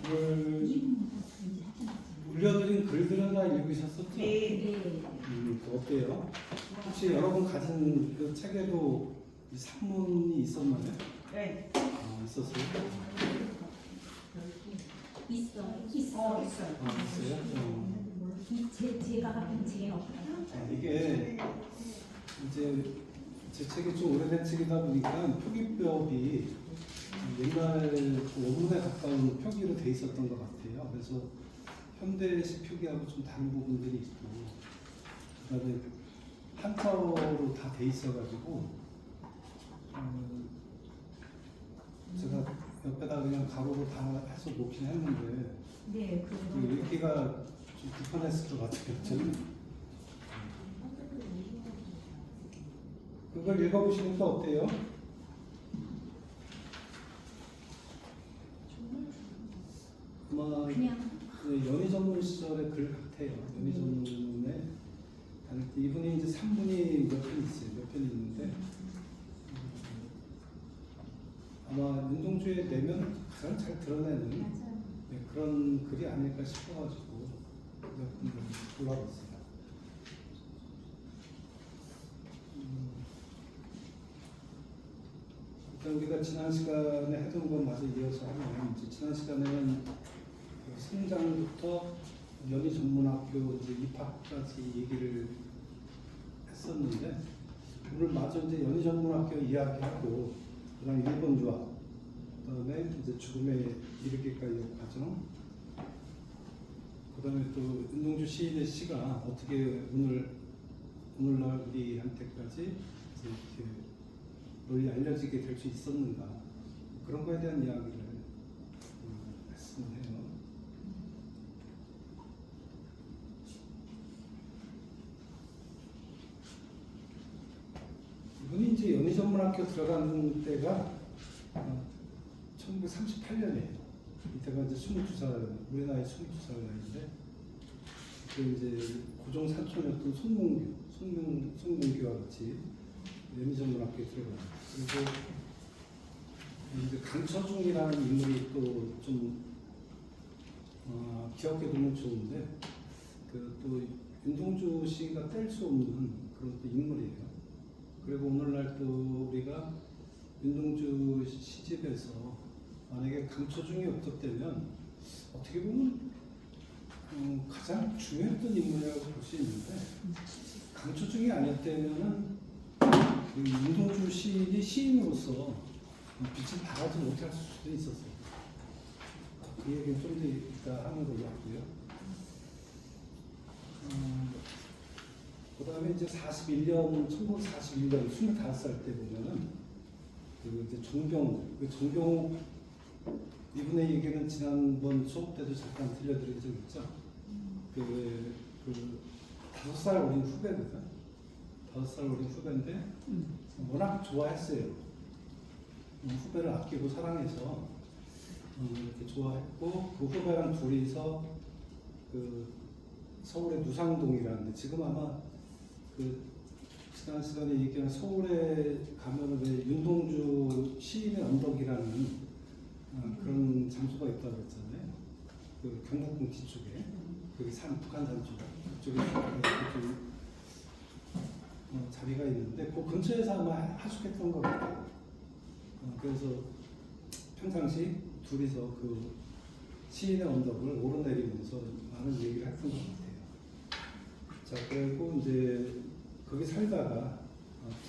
오늘 올려드린 글들은 다 읽으셨었죠? 네. 어때요? 혹시 여러분 가진 그 책에도 이 산문이 있었나요? 네. 있었어요? 있어요. 있어요. 있어요? 제가 갖은 책은 없어요. 이게 이제 제 책이 좀 오래된 책이다 보니까 표기법이 옛날 원문에 가까운 표기로 돼 있었던 것 같아요. 그래서 현대식 표기하고 좀 다른 부분들이 있고, 그다음에 한자어로 다 돼 있어가지고 제가 옆에다 그냥 가로로 다 해서 놓긴 했는데 네, 그 읽기가 좀 불편했을 것 같아요. 저는. 그걸 읽어보시니까 어때요? 아마 그냥 연희전문 시절의 글 같아요. 연희전문에 이분이 이제 3분이 몇 편 있어요. 몇 편이 있는데 아마 윤동주의 내면 가장 잘 드러내는 그런 글이 아닐까 싶어가지고 몇 분을 골라봤어요. 일단 우리가 지난 시간에 했던 것 마저 이어서 하면 이제 지난 시간에는 성장부터 연희전문학교 이제 입학까지 얘기를 했었는데 오늘 마저 이제 연희전문학교 이야기하고 그다음 일본 유학, 그다음에 이제 죽음에 이르기까지 과정, 그다음에 또 윤동주 시인의 시가 어떻게 오늘날 우리한테까지 이제 이렇게 널리 알려지게 될 수 있었는가, 그런 거에 대한 이야기를 했으면 해요. 이분이 이제 연희전문학교 들어간 때가 1938년이에요. 이때가 이제 22살, 우리 나이 22살 나이인데, 그 이제 고종 사촌이었던 손문규와 같이 연희전문학교에 들어가요. 그리고 이제 강처중이라는 인물이 또 좀 기억해두면 좋은데, 그 또 윤동주 씨가 뗄 수 없는 그런 또 인물이에요. 그리고 오늘날 또 우리가 윤동주 시집에서 만약에 강처중이 없었다면 어떻게 보면 가장 중요했던 인물이라고 볼 수 있는데, 강처중이 아니었다면은 윤동주 시인이 시인으로서 빛을 발하지 못할 수도 있었어요. 그 얘기는 좀 더 이따 하는 걸로 하고요. 그 다음에 이제 1941년 25살 때 보면은 그 이제 정병욱 이분의 얘기는 지난번 수업 때도 잠깐 들려드린 적 있죠. 그 5살 어린 후배거든. 5살 어린 후배인데 워낙 좋아했어요. 후배를 아끼고 사랑해서 이렇게 좋아했고, 그 후배랑 둘이서 그 서울의 누상동이라는데, 지금 아마 그 지난 시간에 얘기한 서울에 가면 왜 윤동주 시인의 언덕이라는 그런 장소가 있다고 했잖아요. 그 경복궁 뒤쪽에, 거기 북한산 쪽에 자리가 있는데 그 근처에서 아마 하숙했던 것 같아요. 그래서 평상시 둘이서 그 시인의 언덕을 오르내리면서 많은 얘기를 했던 것 같아요. 자, 그리고 이제 거기 살다가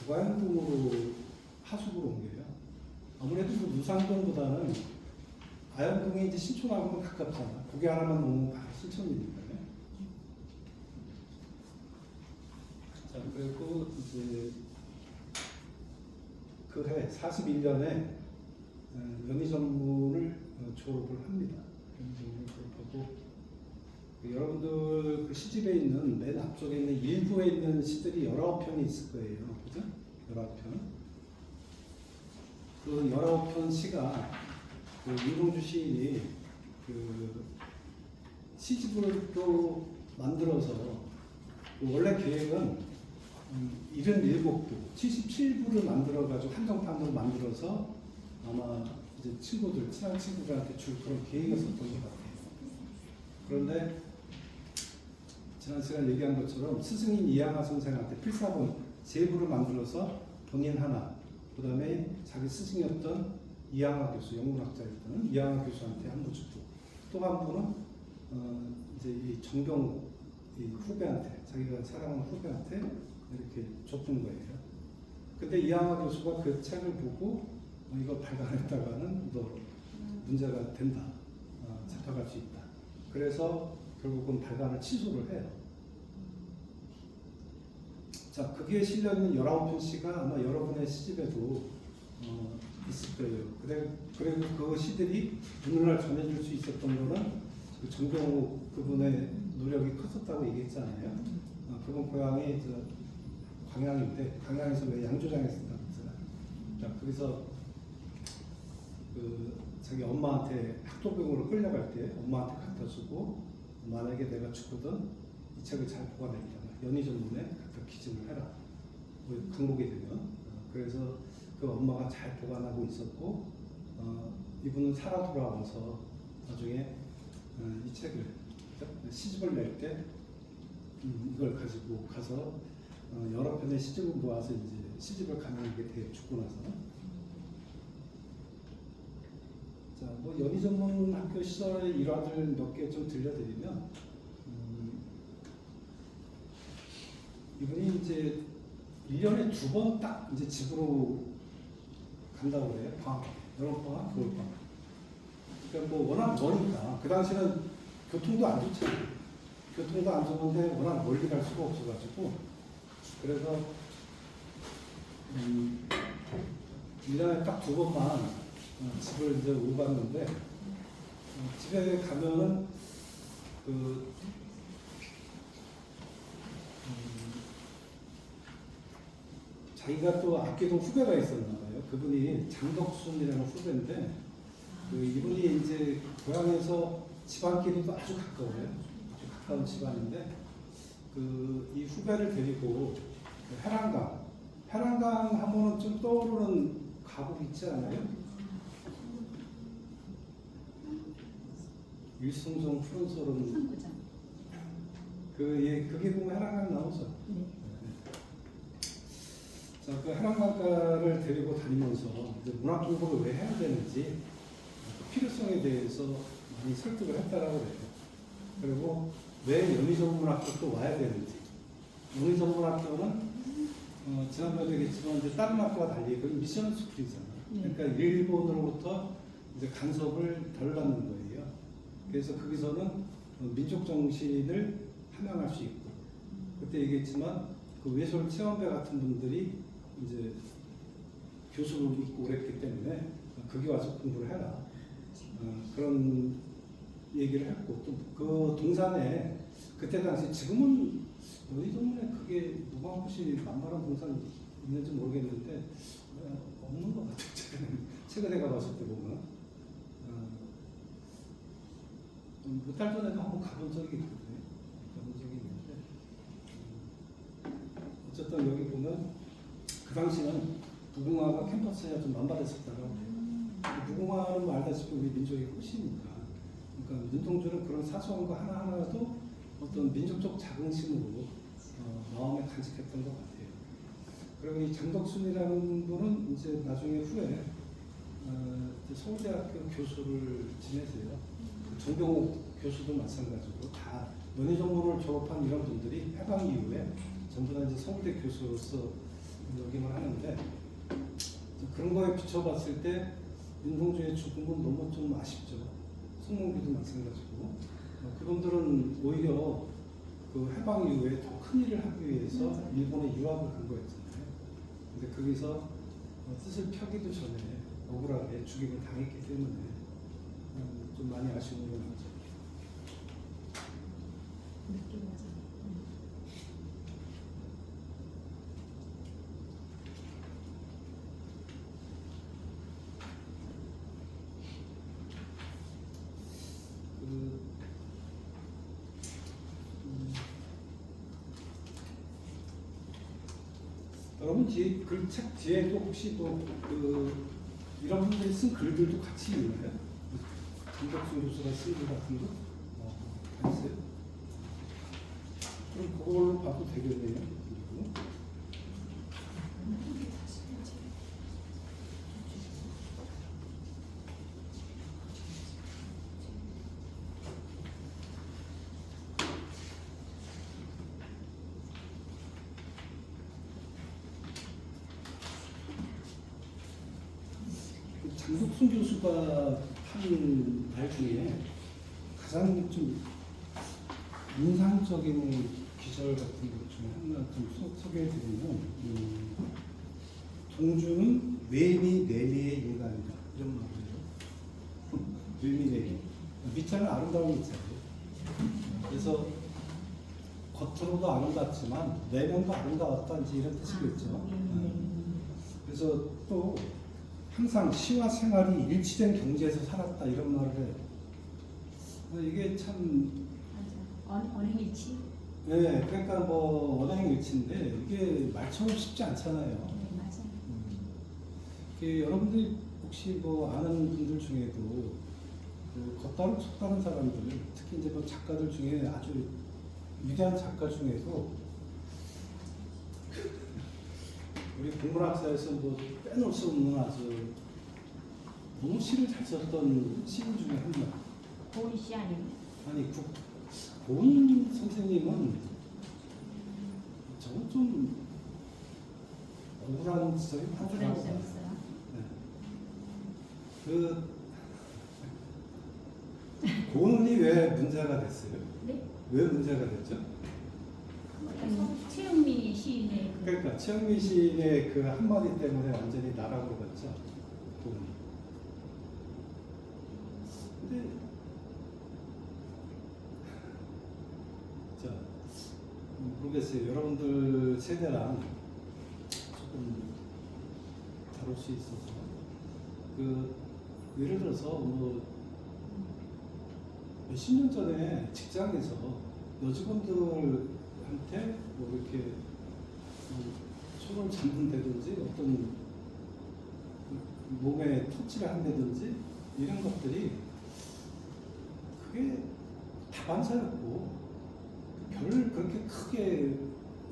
부가연동으로 하숙으로 옮겨요. 아무래도 그 누상동보다는 아현동이 이제 신촌하고는 가깝잖아. 고개 하나만 놓으면 바로 신촌이니까요. 자, 그리고 이제 그 해 41년에 연희전문을 졸업을 합니다. 연희전문을 졸업하고, 여러분들 그 시집에 있는 맨 앞쪽에 있는 일부에 있는 시들이 19편이 있을 거예요. 그죠? 19편. 그 19편 시가 그 윤동주 시인이 그 시집을 또 만들어서, 그 원래 계획은 77부, 77부를 만들어가지고 한정판으로 만들어서 아마 이제 이제 친구들, 친한 친구들한테 줄 그런 계획이었었던 것 같아요. 그런데 지난 시간 얘기한 것처럼 스승인 이양하 선생한테 필사본 제부를 만들어서 본인 하나, 그 다음에 자기 스승이었던 이양하 교수, 영문학자였던 이양하 교수한테 한 부 주고, 또 한 분은 이제 이 정병 이 후배한테, 자기가 사랑하는 후배한테 이렇게 줬던 거예요. 근데 이양하 교수가 그 책을 보고 이걸 발간했다가는 너 문제가 된다, 잡혀갈 수 있다. 그래서 결국은 발간을 취소를 해요. 자, 그게 실려있는 19편시가 아마 여러분의 시집에도 있을 거예요. 그리고 그 시들이 오늘날 전해줄 수 있었던 거는 그 정병우 그분의 노력이 컸었다고 얘기했잖아요. 그분 고향이 광양인데, 광양에서 왜 양조장에 쓴다고 했잖아요. 자, 그래서 그 자기 엄마한테 학도병으로 끌려갈 때 엄마한테 갖다 주고, 만약에 내가 죽거든 이 책을 잘 보관했다가 연희전문에 갖다 기증을 해라, 강복이 되면. 그래서 그 엄마가 잘 보관하고 있었고, 이분은 살아 돌아와서 나중에 이 책을 시집을 낼 때 이걸 가지고 가서 여러 편의 시집을 모아서 이제 시집을 가능하게 돼요, 죽고 나서. 자, 뭐 연희전문 학교 시절의 일화들 몇 개 좀 들려드리면, 이분이 이제 1년에 2번 딱 이제 집으로 간다고 그래요. 방학, 여름방학, 겨울방학. 그러니까 뭐 워낙 머니까, 그 당시는 교통도 안 좋잖아요. 교통도 안 좋은데 워낙 멀리 갈 수가 없어가지고, 그래서 1년에 딱 2번만 집을 이제 오고 갔는데, 집에 가면은 자기가 또 아끼던 후배가 있었나 봐요. 그분이 장덕순이라는 후배인데, 이분이 이제 고향에서 집안끼리도 아주 가까워요. 아주 가까운 집안인데, 이 후배를 데리고 해랑강 하면은 좀 떠오르는 가곡 있지 않아요? 일승종 푸른 소름. 그게 보면 해랑강 나오죠. 자, 그 해랑강가를 데리고 다니면서 이제 문학 공부를 왜 해야 되는지, 그 필요성에 대해서 많이 설득을 했다라고 해요. 그리고 왜 연희전문학교 또 와야 되는지. 연희전문학교는 지난번에 얘기했지만 이제 다른 학교와 달리 그 미션 스쿨이잖아요. 그러니까 일본으로부터 이제 간섭을 덜 받는 거예요. 그래서 거기서는 민족 정신을 함양할 수 있고, 그때 얘기했지만 그 외솔 체험배 같은 분들이 이제 교수를 있고 그랬기 때문에 거기 와서 공부를 해라, 그런 얘기를 했고, 또 그 동산에 그때 당시, 지금은 연희전문에 그게 무궁화꽃이 만발한 동산 있는지 모르겠는데 없는 것 같아요. 최근에 가봤을 때 보면. 몇 달 전에도 한번 가본 적이 있거든요. 어쨌든 여기 보면 그 당시는 무궁화가 캠퍼스에 좀 만발했었다고 해요. 무궁화는 알다시피 우리 민족의 꽃이니까. 그러니까 윤동주는 그런 사소한 거 하나하나도 어떤 민족적 자긍심으로 마음에 간직했던 것 같아요. 그리고 이 장덕순이라는 분은 이제 나중에 후에 서울대학교 교수를 지내세요. 정병욱 교수도 마찬가지고 다 연희전문을 졸업한 이런 분들이 해방 이후에 전부 다 이제 서울대 교수로서 역임을 하는데, 그런 거에 비춰봤을 때 윤동주의 죽음은 너무 좀 아쉽죠. 송몽기도 마찬가지고. 그분들은 오히려 그 해방 이후에 더 큰 일을 하기 위해서 일본에 유학을 간 거였잖아요. 근데 거기서 뜻을 펴기도 전에 억울하게 죽임을 당했기 때문에 좀 많이 아쉬운 건 맞죠. 여러분 그 책 뒤에도 혹시 그 이런 분들이 쓴 글들도 같이 있나요? 김덕순 교수가 쓴 글 같은 거? 다 있어요? 그럼 그걸로 봐도 되겠네요. 그리고 장덕순 교수가 한 말 중에 가장 좀 인상적인 기절 같은 것 중에 하나 좀 소개해드리면 동주는 뇌미내리의 인간이다 이런 말이에요. 뇌미내리 미자는 아름다운 미자예요. 그래서 겉으로도 아름답지만 내면도 아름다웠다 이제 이런 뜻이겠죠. 그래서 또 항상 시와 생활이 일치된 경지에서 살았다 이런 말을 해요. 이게 참 언행일치. 네, 그러니까 뭐 언행일치인데 이게 말처럼 쉽지 않잖아요. 네, 맞아요. 여러분들이 혹시 뭐 아는 분들 중에도 그 겉다른 속다른 사람들, 특히 이제 뭐 작가들 중에 아주 위대한 작가 중에도 우리 국문학사에서 뭐 빼놓을 수 없는 아주 너무 시를 잘 썼던 시인 중에 한 명. 고은 씨 아니면 아니 고은 선생님은 저는 좀 억울한 점이 억울한 많더라고요. 점 있어요. 그 고은이 왜 문제가 됐어요? 네? 왜 문제가 됐죠? 최영미 시인의 그러니까 최영미 시인의 그 한마디 때문에 완전히 나락으로 갔죠. 고은이. 근데 자 모르겠어요. 여러분들 세대랑 조금 다룰 수 있어서 그 예를 들어서 뭐 몇십 년 전에 직장에서 여직원들한테 뭐 이렇게 손을 잡는다든지 어떤 몸에 터치를 한다든지 이런 것들이 그게 다반사였고 별 그렇게 크게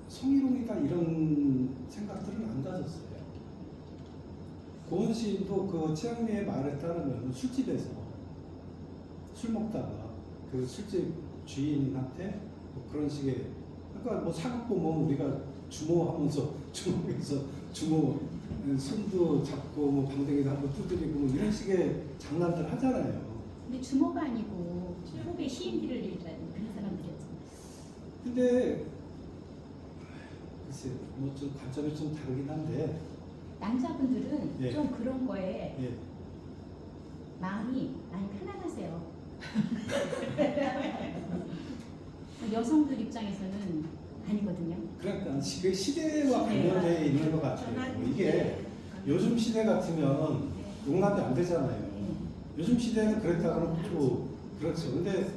성희롱이다 이런 생각들은 안 가졌어요. 고은 시인도 그 최영미의 말에 따르면 술집에서 술 먹다가 그 술집 주인한테 뭐 그런 식의 그러니까 뭐 사갖고 뭐 우리가 주모하면서 주먹에서 주모 손도 잡고 뭐 방댕이도 한번 두드리고 뭐 이런 식의 장난들 하잖아요. 근데 주모가 아니고 후배 시인들을 얘기하는 그런 사람들이었잖아요. 근데 글쎄 뭐 좀 관점이 좀 다르긴 한데 남자분들은 예. 좀 그런 거에 예. 마음이 많이 편안하세요. 여성들 입장에서는 아니거든요. 그러니까 그 시대와 관련돼 있는 것 같아요. 이게 요즘 시대 같으면 용납이 안 되잖아요. 요즘 시대는 그랬다 그러면 또 그렇죠. 근데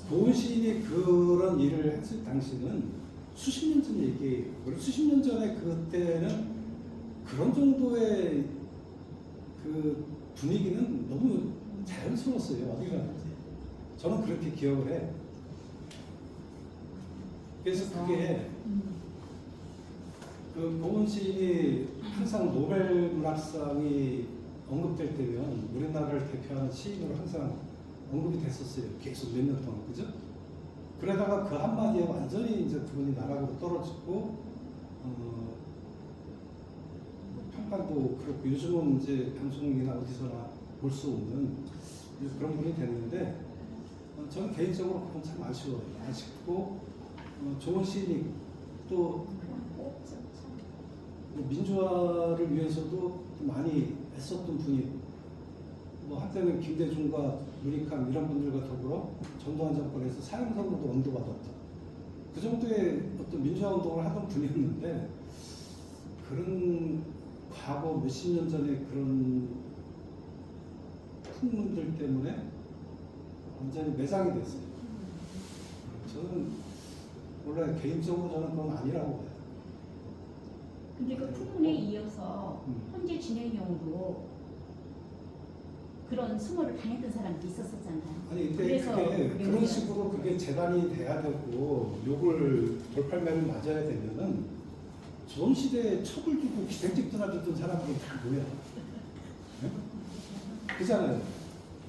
고은 시인이 그런 일을 했을 당시는 수십 년 전 얘기예요. 그리고 수십 년 전에 그때는 그런 정도의 그 분위기는 너무 자연스러웠어요. 어디 가든지. 저는 그렇게 기억을 해요. 그래서 그게 그 고은 시인이 항상 노벨 문학상이 언급될 때면 우리나라를 대표하는 시인으로 항상 언급이 됐었어요. 계속 몇 년 동안, 그죠? 그러다가 그 한마디에 완전히 이제 그분이 나락으로 떨어지고, 평판도 그렇고, 요즘은 이제 방송이나 어디서나 볼 수 없는 그런 분이 됐는데, 저는 개인적으로 그건 참 아쉬워요. 아쉽고, 좋은 시인이 또 민주화를 위해서도 많이 애썼던 분이 뭐 한때는 김대중과 문익환 이런 분들과 더불어 전두환 정권에서 사형선고도 언도받았다. 그 정도의 어떤 민주화 운동을 하던 분이었는데 그런 과거 몇십 년 전에 그런 풍문들 때문에 완전히 매장이 됐어요. 저는 원래 개인적으로 저는 그건 아니라고 봐요. 근데 그 풍문에 이어서 현재 진행형으로 그런 수모를 당했던 사람도 있었었잖아요. 아니 근데 그래서 그게 그런 명예가 식으로 그게 재단이 돼야 되고 욕을 돌팔매를 맞아야 되면은 조선시대에 척을 두고 기생집 떠나줬던 사람들이 다 뭐야? 네? 그잖아요.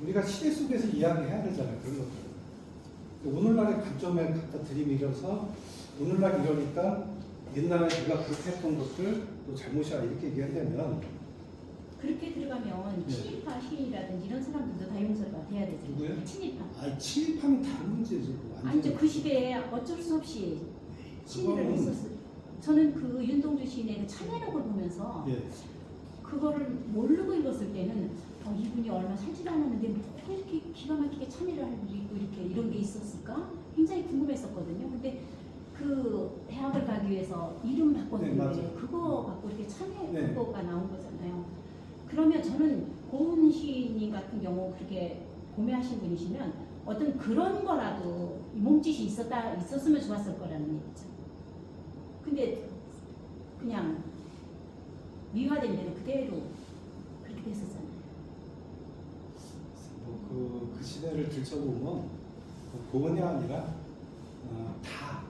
우리가 시대 속에서 이야기해야 되잖아요. 그런 것들. 오늘날의 관점에 갖다 들이밀어서 오늘날 이러니까 옛날에 네가 그렇게 했던 것들 또 잘못이야 이렇게 얘기하려면 그렇게 들어가면 네. 친일파 시인이라든지 이런 사람들도 다 용서가 돼야 되죠. 누구요? 친일파. 아니 친일파는 다른 문제죠. 아니죠. 그 시대에 어쩔 수 없이 친일을 그거는- 했었어요. 저는 그 윤동주 시인의 그 참회록을 보면서 예. 그거를 모르고 읽었을 때는 이분이 얼마 살지도 않았는데 뭐 이렇게 기가 막히게 참여를 할 일이 있고 이렇게 이런 게 있었을까? 굉장히 궁금했었거든요. 근데 그 대학을 가기 위해서 이름 네, 바꿨는데 맞아요. 그거 갖고 이렇게 참여 네. 그거가 나온 거잖아요. 그러면 저는 고은 시인님 같은 경우 그렇게 고매하신 분이시면 어떤 그런 거라도 이 몸짓이 있었으면 좋았을 거라는 얘기죠. 근데 그냥 미화된 대로 그대로 그렇게 됐었잖아요. 그 시대를 들춰보면 고은이 아니라 다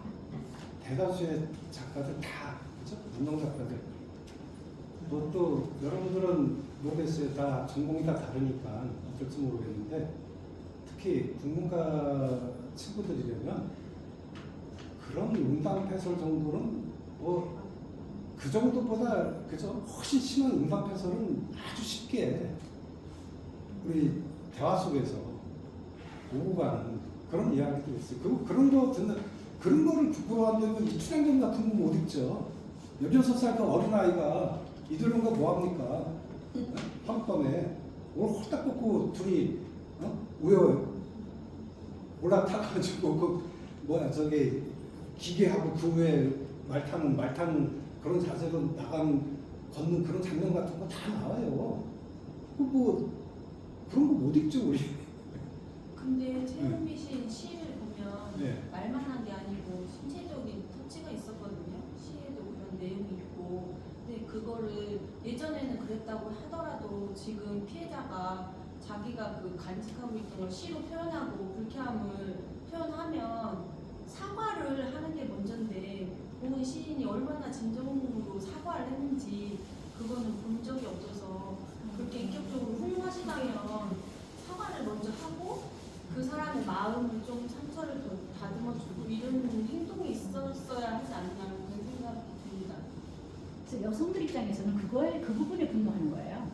대다수의 작가들 다 그죠? 운동 작가들 또 여러분들은 모르겠어요. 다 전공이 다 다르니까 어떨지 모르겠는데 특히 국문과 친구들이라면 그런 음담패설 정도는 뭐 그 정도보다 그죠? 훨씬 심한 음담패설은 아주 쉽게 우리 대화 속에서 오고 가는 그런 이야기도 있어요. 그런 거 듣는 그런 거를 부끄러워한다면 이 출연금 같은 거 못 읽죠. 16살 그 어린아이가 이들은 거 뭐합니까? 하룻밤에 오늘 홀딱 벗고 둘이 왜 올라타가지고 그 뭐야 저기 기계하고 그 위에 말 타는 그런 자세로 걷는 그런 장면 같은 거 다 나와요. 뭐 그런 거 못 읽죠 우리. 근데 최현미 시인을 보면 네. 말만 한 게 아니고 신체적인 터치가 있었거든요. 시에도 그런 내용이 있고. 근데 그거를 예전에는 그랬다고 하더라도 지금 피해자가 자기가 그 간직하고 있던 걸 시로 표현하고 불쾌함을 표현하면 사과를 하는 게 먼저인데 고은 시인이 얼마나 진정으로 사과를 했는지 그거는 본 적이 없어서 그렇게 인격적으로 훌륭하시다면 사과를 먼저 하고 그 사람의 마음을 좀 상처를 더 다듬어주고 이런 행동이 있었어야 하지 않나 그런 생각이 듭니다. 그래서 여성들 입장에서는 그 부분에 분노하는 거예요.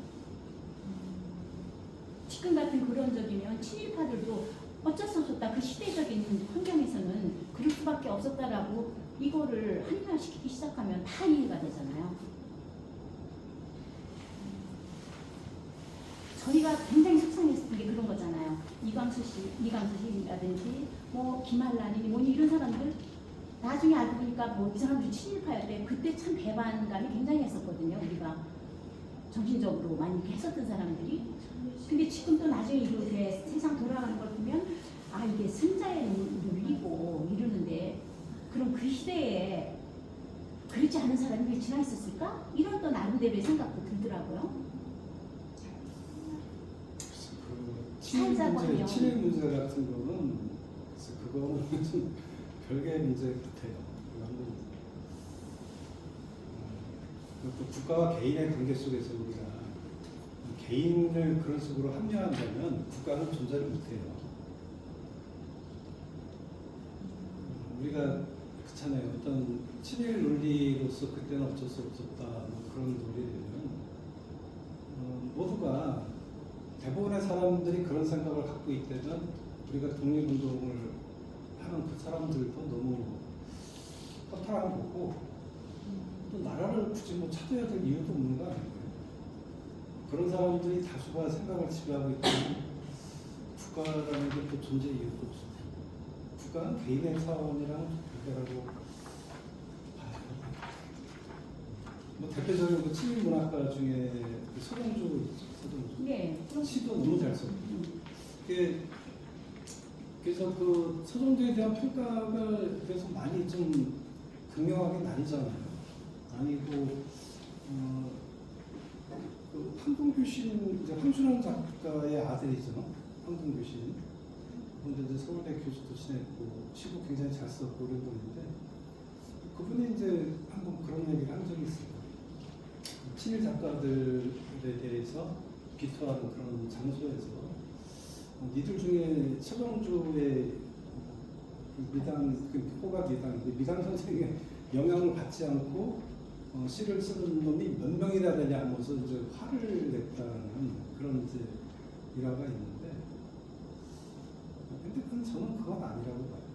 지금 같은 그런 적이면 친일파들도 어쩔 수 없었다. 그 시대적인 환경에서는 그럴 수밖에 없었다라고 이거를 한인화시키기 시작하면 다 이해가 되잖아요. 저희가 굉장히 속상했던 게 그런 거잖아요. 이광수 시인이라든지 뭐 김한란이 뭐 이런 사람들 나중에 알고 보니까 뭐 이 사람들이 친일파였대. 그때 참 배반감이 굉장히 했었거든요. 우리가 정신적으로 많이 이렇게 했었던 사람들이. 근데 지금 또 나중에 이렇게 세상 돌아가는 걸 보면 아 이게 승자의 논리고 이러는데 그럼 그 시대에 그렇지 않은 사람이 왜 지나 있었을까? 이런 또 나름대로의 생각도 들더라고요. 살자고 하면 친일 문제 같은 거는 그거는 좀 별개의 문제 같아요. 또 국가와 개인의 관계 속에서 우리가 개인을 그런 식으로 합리화한다면 국가는 존재를 못해요. 우리가 그렇잖아요. 어떤 친일 논리로서 그때는 어쩔 수 없었다 뭐 그런 논리들은 모두가 대부분의 사람들이 그런 생각을 갖고 있다면 우리가 독립운동을 하는 그 사람들도 너무 허탈한 거고 또 나라를 굳이 뭐 찾아야 될 이유도 없는 거 아니에요. 그런 사람들이 다수가 생각을 지배하고 있다면 국가라는 게 또 존재 이유도 없어요. 국가는 개인의 사원이랑 별개라고 봐요. 뭐 대표적인 그 친일 문학가 중에 그 서동주 있죠. 서동주. 네. 시도 너무 잘 써요. 그래서 그 서정주에 대한 평가가 그래서 많이 좀 극명하게 나뉘잖아요. 아니고 그 황동규 씨는 이제 황순원 작가의 아들이죠. 황동규 씨는. 근데 이제 서울대 교수도 지냈고 시도 굉장히 잘 썼고 이런 분인데 그분이 이제 한번 그런 얘기를 한 적이 있어요. 친일 작가들에 대해서 비토하는 그런 장소에서 니들 중에 서정주의 미당, 그 호가 미당인데 미당 선생의 영향을 받지 않고 시를 쓰는 놈이 몇 명이나 되냐 하면서 이제 화를 냈다는 그런 이제 일화가 있는데, 근데 그건 저는 그건 아니라고 봐요.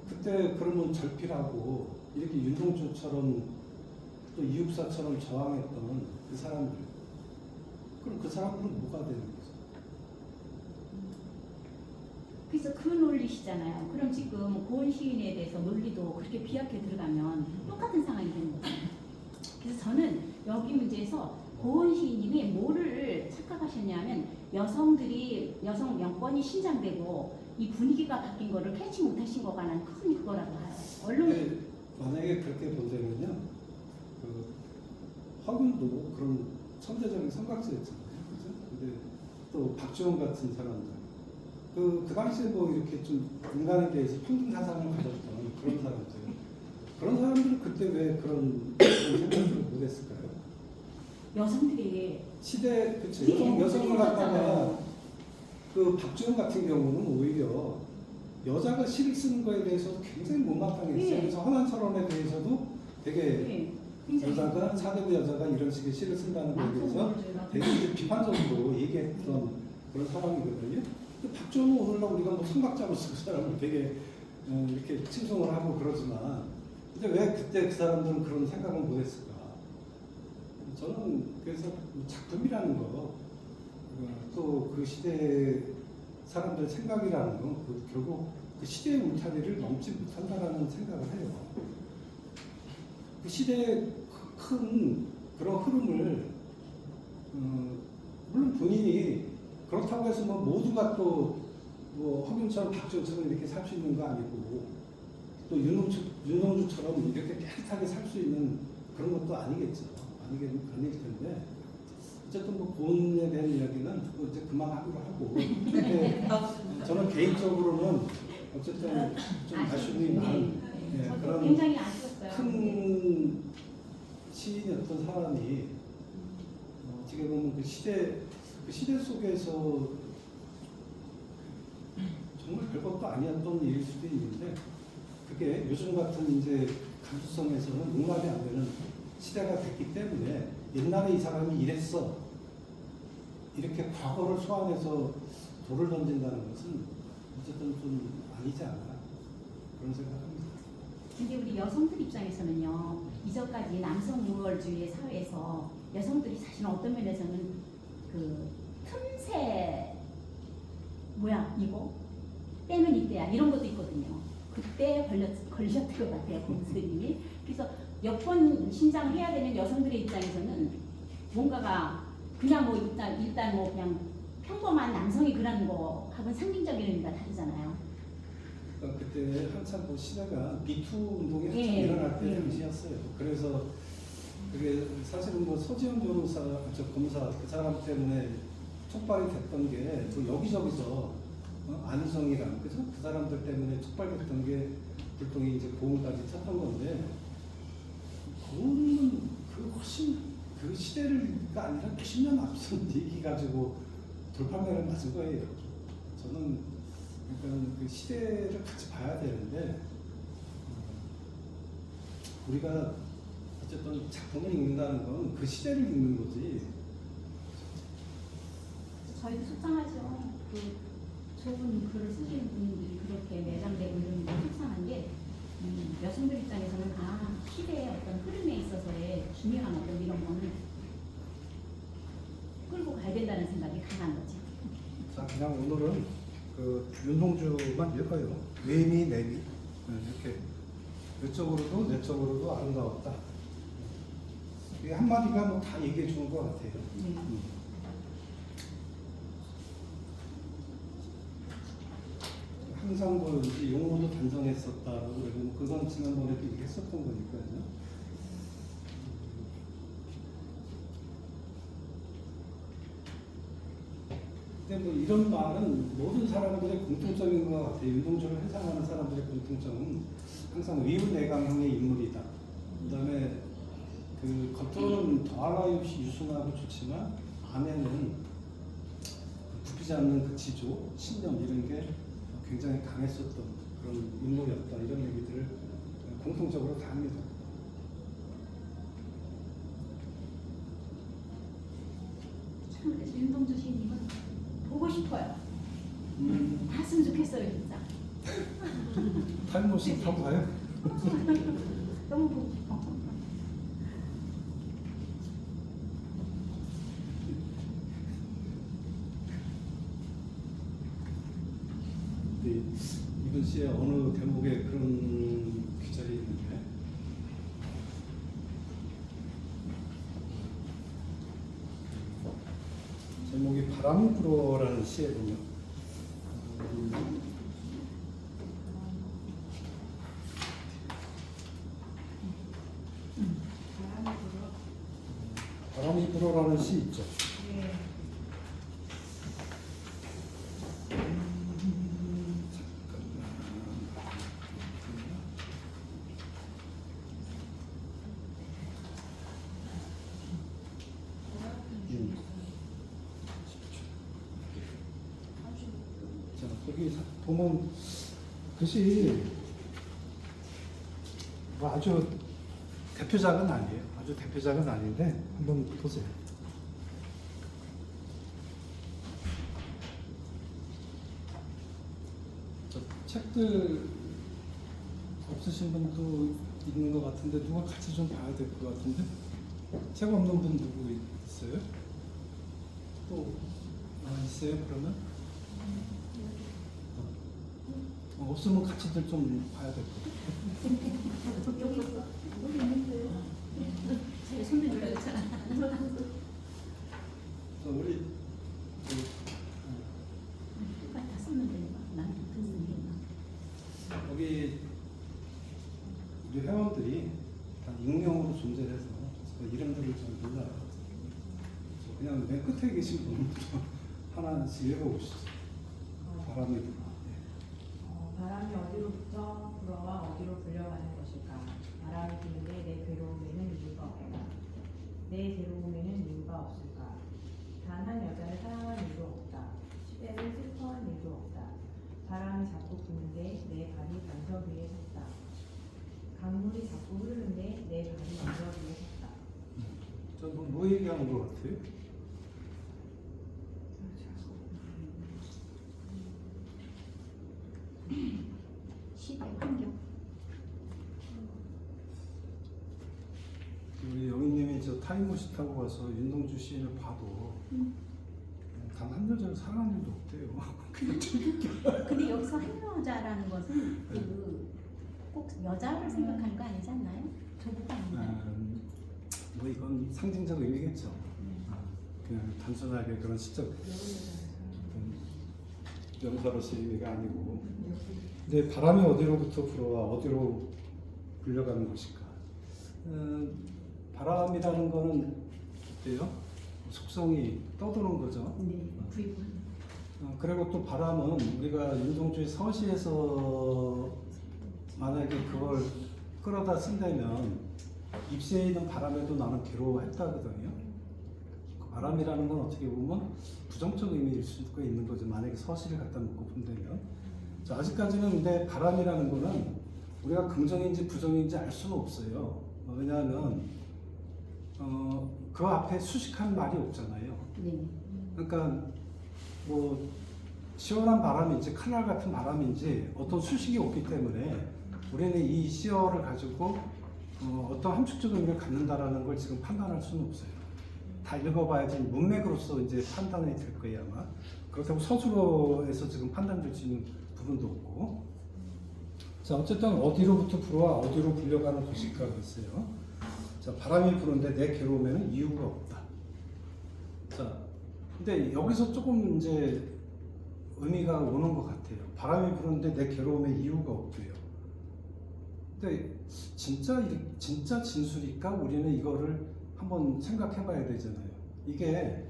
그때 그러면 절필하고 이렇게 윤동주처럼 또 이육사처럼 저항했던 그 사람들, 그럼 그 사람들은 뭐가 되는 거죠? 그래서 그 논리시잖아요. 그럼 지금 고은 시인에 대해서 논리도 그렇게 비약해 들어가면 똑같은 상황이 되는 거죠. 그래서 저는 여기 문제에서 고은 시인님이 뭐를 착각하셨냐면 여성 영권이 신장되고 이 분위기가 바뀐 거를 캐치 못하신 거가 난 큰 그거라고 봐요. 언론 네, 만약에 그렇게 본다면요, 그 허균도 그런 천재적인 선각자였잖아요, 그죠? 근데 또 박지원 같은 사람들, 그 당시에 뭐 이렇게 좀 인간에 대해서 평등 사상을 가졌던 그런 사람들, 그런 사람들은 그때 왜 그런 생각을 못했을까요? 여성들이 시대 그쵸, 이게 여성을 갖다가 있었잖아요. 그 박지원 같은 경우는 오히려 여자가 시를 쓰는 거에 대해서 굉장히 못마땅했어요. 네. 그래서 헌안철원에 대해서도 되게 네, 굉장히 여자가 사대부 여자가 이런 식의 시를 쓴다는 거에 대해서 남성들과 되게 이제 비판적으로 얘기했던 그런 사람이거든요. 근데 박지원은 오늘날 우리가 뭐 선각자로서 그 사람을 되게 이렇게 칭송을 하고 그러지만, 근데 왜 그때 그 사람들은 그런 생각을 못했을까? 저는 그래서 작품이라는 거, 또 그 시대 사람들 생각이라는 건 결국 그 시대의 울타리를 넘지 못한다라는 생각을 해요. 그 시대의 큰 그런 흐름을 물론 본인이 그렇다고 해서 뭐 모두가 또 뭐 허균처럼 박지원처럼 이렇게 살 수 있는 거 아니고, 또 윤동주처럼 이렇게 깨끗하게 살 수 있는 그런 것도 아니겠죠. 아닐 텐데, 어쨌든 뭐 고은에 대한 이야기는 뭐 이제 그만하기로 하고, 근데 저는 개인적으로는 어쨌든 좀 아쉬움이 많은 예, 저도 그런 굉장히 아쉬웠어요. 큰 시인이었던 사람이 어떻게 보면 그 시대 속에서 정말 별것도 아니었던 일일 수도 있는데, 그게 요즘 같은 이제 감수성에서는 용납이 안 되는 시대가 됐기 때문에, 옛날에 이 사람이 이랬어 이렇게 과거를 소환해서 돌을 던진다는 것은 어쨌든 좀 아니지 않나 그런 생각합니다. 근데 우리 여성들 입장에서는요, 이전까지 남성 우월주의 사회에서 여성들이 사실 어떤 면에서는 그 틈새 뭐야 이거 때는 이때야 이런 것도 있거든요. 그때 걸렸던 것 같아요, 공스님이. 그래서 여권 신장을 해야 되는 여성들의 입장에서는 뭔가가 그냥 뭐 일단 뭐 그냥 평범한 남성이 그러는 거하고는 상징적인 의미가 다르잖아요. 그러니까 그때 한참 그 시대가 미투 운동이 한참 예, 일어날 때 예. 당시였어요. 그래서 그게 사실은 뭐 서지현 변호사, 검사 그 사람 때문에 촉발이 됐던 게 또 여기저기서 안희성이랑 그죠? 그 사람들 때문에 촉발됐던 게 불똥이 이제 고음까지 쳤던 건데, 고음은 그 훨씬 그 시대가 아니라 몇십 년 앞선 얘기 가지고 돌팔매를 맞은 거예요. 저는 그러니까 그 시대를 같이 봐야 되는데, 우리가 어쨌든 작품을 읽는다는 건 그 시대를 읽는 거지. 저희도 속상하죠. 그 좋은 글을 쓰시는 분들이 그렇게 매장되고 이런 게 속상한 게 여성들 입장에서는 시대의 어떤 흐름에 있어서의 중요한 어떤 이런 거는 끌고 가야 된다는 생각이 강한 거죠. 자, 그냥 오늘은 그 윤동주만 읽어요. 외미 내미 이렇게 외적으로도 내적으로도 아름다웠다. 이 한마디가 뭐 다 얘기해 주는 것 같아요. 항상 뭐 이제 용어도 단정했었다고 그러고, 그건 지난번에도 얘기했었던 거니까요. 근데 뭐 이런 말은 모든 사람들의 공통점인 것 같아요. 윤동주를 회상하는 사람들의 공통점은 항상 위훈내강형의 인물이다. 그다음에 그 겉으로는 더하나 유순하고 좋지만 안에는 굽히지 않는 그 지조, 신념 이런 게 굉장히 강했었던 그런 인물이었다. 이런 얘기들을 공통적으로 다 합니다. 참 그래서 윤동주 시인님은 보고 싶어요. 봤으면 좋겠어요 진짜. 타임머신 타고 가요? 너무 보고 싶어. 네, 이분 씨의 어느 대목에 그런 귀절이 있는데 제목이 바람이 불어라는 시에 보면 바람이 불어라는 시 있죠. 자, 거기 보면 글씨 뭐 아주 대표작은 아니에요. 아주 대표작은 아닌데 한번 보세요. 저 책들 없으신 분도 있는 것 같은데 누가 같이 좀 봐야 될 것 같은데 책 없는 분 누구 있어요? 또 있어요 그러면? 없으면 같이들 좀 봐야 될 것 같아요. 여기 있어. 여기 있는데요. 제 손을 들어줬잖아. 우리 다 쓰면 되니까 난 듣는 게 나. 여기 우리 회원들이 다 익명으로 존재해서 그 이름들을 잘 몰라요. 그냥 맨 끝에 계신 분부터 하나씩 읽어보시죠. 바람이 불어. 바람이 어디로부터 불어와 어디로 불려가는 것일까? 바람이 부는데 내 괴로움에는 이유가 없다. 내 괴로움에는 이유가 없을까? 단 한 여자를 사랑한 이유도 없다. 시대를 슬퍼한 이유도 없다. 바람이 자꾸 부는데 내 발이 반석 위에 섰다. 강물이 자꾸 흐르는데 내 발이 언덕 위에 섰다. 저뭐 얘기하는 것 같아요? 시대 환경. 우리 영희님이 저 타임머신 타고 가서 윤동주 시인을 봐도 단 한 여자를 사랑한 일도 없대요. 그냥 재밌게. 근데 여기서 한 여자라는 것은 꼭 여자를 생각하는 거 아니지 않나요? 저보다 아닌가요? 뭐 이건 상징적 의미겠죠. 그냥 단순하게 그런 시적 명사로서 의미가 아니고. 근데 바람이 어디로부터 불어와 어디로 불려가는 것일까? 바람이라는 거는 어때요? 속성이 떠도는 거죠. 네, 부입은. 그리고 또 바람은 우리가 윤동주의 서시에서 만약에 그걸 끌어다 쓴다면 입새에 있는 바람에도 나는 괴로워했다거든요. 바람이라는 건 어떻게 보면 부정적 의미일 수가 있는 거죠. 만약에 서시를 갖다 놓고 본다면. 자, 아직까지는 근데 바람이라는 거는 우리가 긍정인지 부정인지 알 수는 없어요. 왜냐하면 그 앞에 수식한 말이 없잖아요. 네. 그러니까 뭐 시원한 바람인지 칼날 같은 바람인지 어떤 수식이 없기 때문에 우리는 이 시어를 가지고 어떤 함축적 의미를 갖는다라는 걸 지금 판단할 수는 없어요. 다 읽어봐야지 문맥으로서 이제 판단이 될 거예요 아마. 그렇다고 서술어에서 지금 판단될 수 있는 부분도 없고. 자, 어쨌든 어디로부터 불어와 어디로 불려가는 것일까 그랬어요. 자, 바람이 부는데 내 괴로움에는 이유가 없다. 자, 근데 여기서 조금 이제 의미가 오는 것 같아요. 바람이 부는데 내 괴로움에 이유가 없대요. 근데 진짜 진술일까? 우리는 이거를 한번 생각해봐야 되잖아요. 이게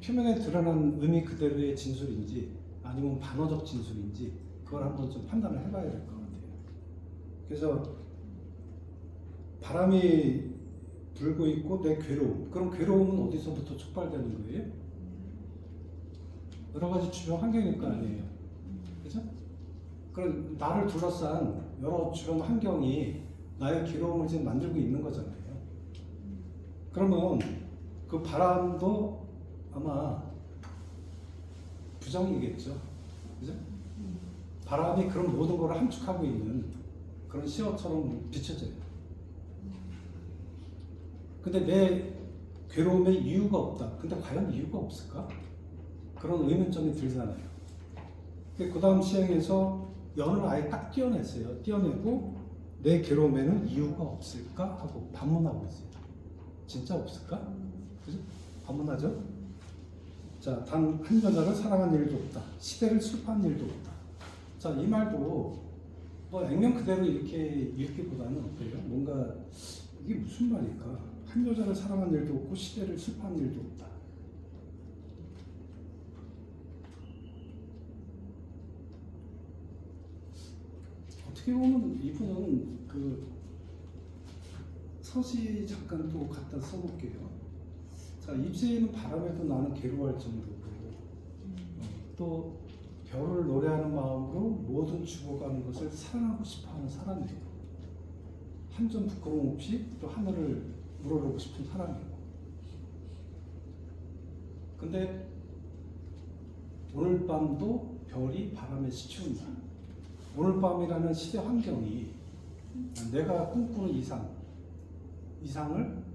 표면에 드러난 의미 그대로의 진술인지 아니면 반어적 진술인지 그걸 한번 좀 판단을 해봐야 될 것 같아요. 그래서 바람이 불고 있고 내 괴로움, 그럼 괴로움은 어디서부터 촉발되는 거예요? 여러 가지 주변 환경일 거 아니에요. 그죠? 그럼 나를 둘러싼 여러 주변 환경이 나의 괴로움을 지금 만들고 있는 거잖아요. 그러면 그 바람도 아마 부정이겠죠. 그죠? 바람이 그런 모든 걸 함축하고 있는 그런 시어처럼 비춰져요. 근데 내 괴로움에 이유가 없다. 근데 과연 이유가 없을까? 그런 의문점이 들잖아요. 그 다음 시행에서 연을 아예 딱 띄어냈어요. 띄어내고 내 괴로움에는 이유가 없을까? 하고 반문하고 있어요. 진짜 없을까? 그죠? 반문하죠? 자, 단 한 여자를 사랑한 일도 없다. 시대를 슬퍼한 일도 없다. 자, 이 말도 뭐 액면 그대로 이렇게 읽기보다는 어때요? 뭔가 이게 무슨 말일까? 한 여자를 사랑한 일도 없고 시대를 슬퍼한 일도 없다. 어떻게 보면 이분은 그 서시 잠깐 또 갖다 써볼게요. 자, 입새에는 바람에도 나는 괴로워할 정도고 또 별을 노래하는 마음으로 모든 죽어가는 것을 사랑하고 싶어하는 사람이에요. 한 점 부끄러움 없이 또 하늘을 우러러보고 싶은 사람이고. 근데 오늘 밤도 별이 바람에 스치운다. 오늘 밤이라는 시대 환경이 내가 꿈꾸는 이상을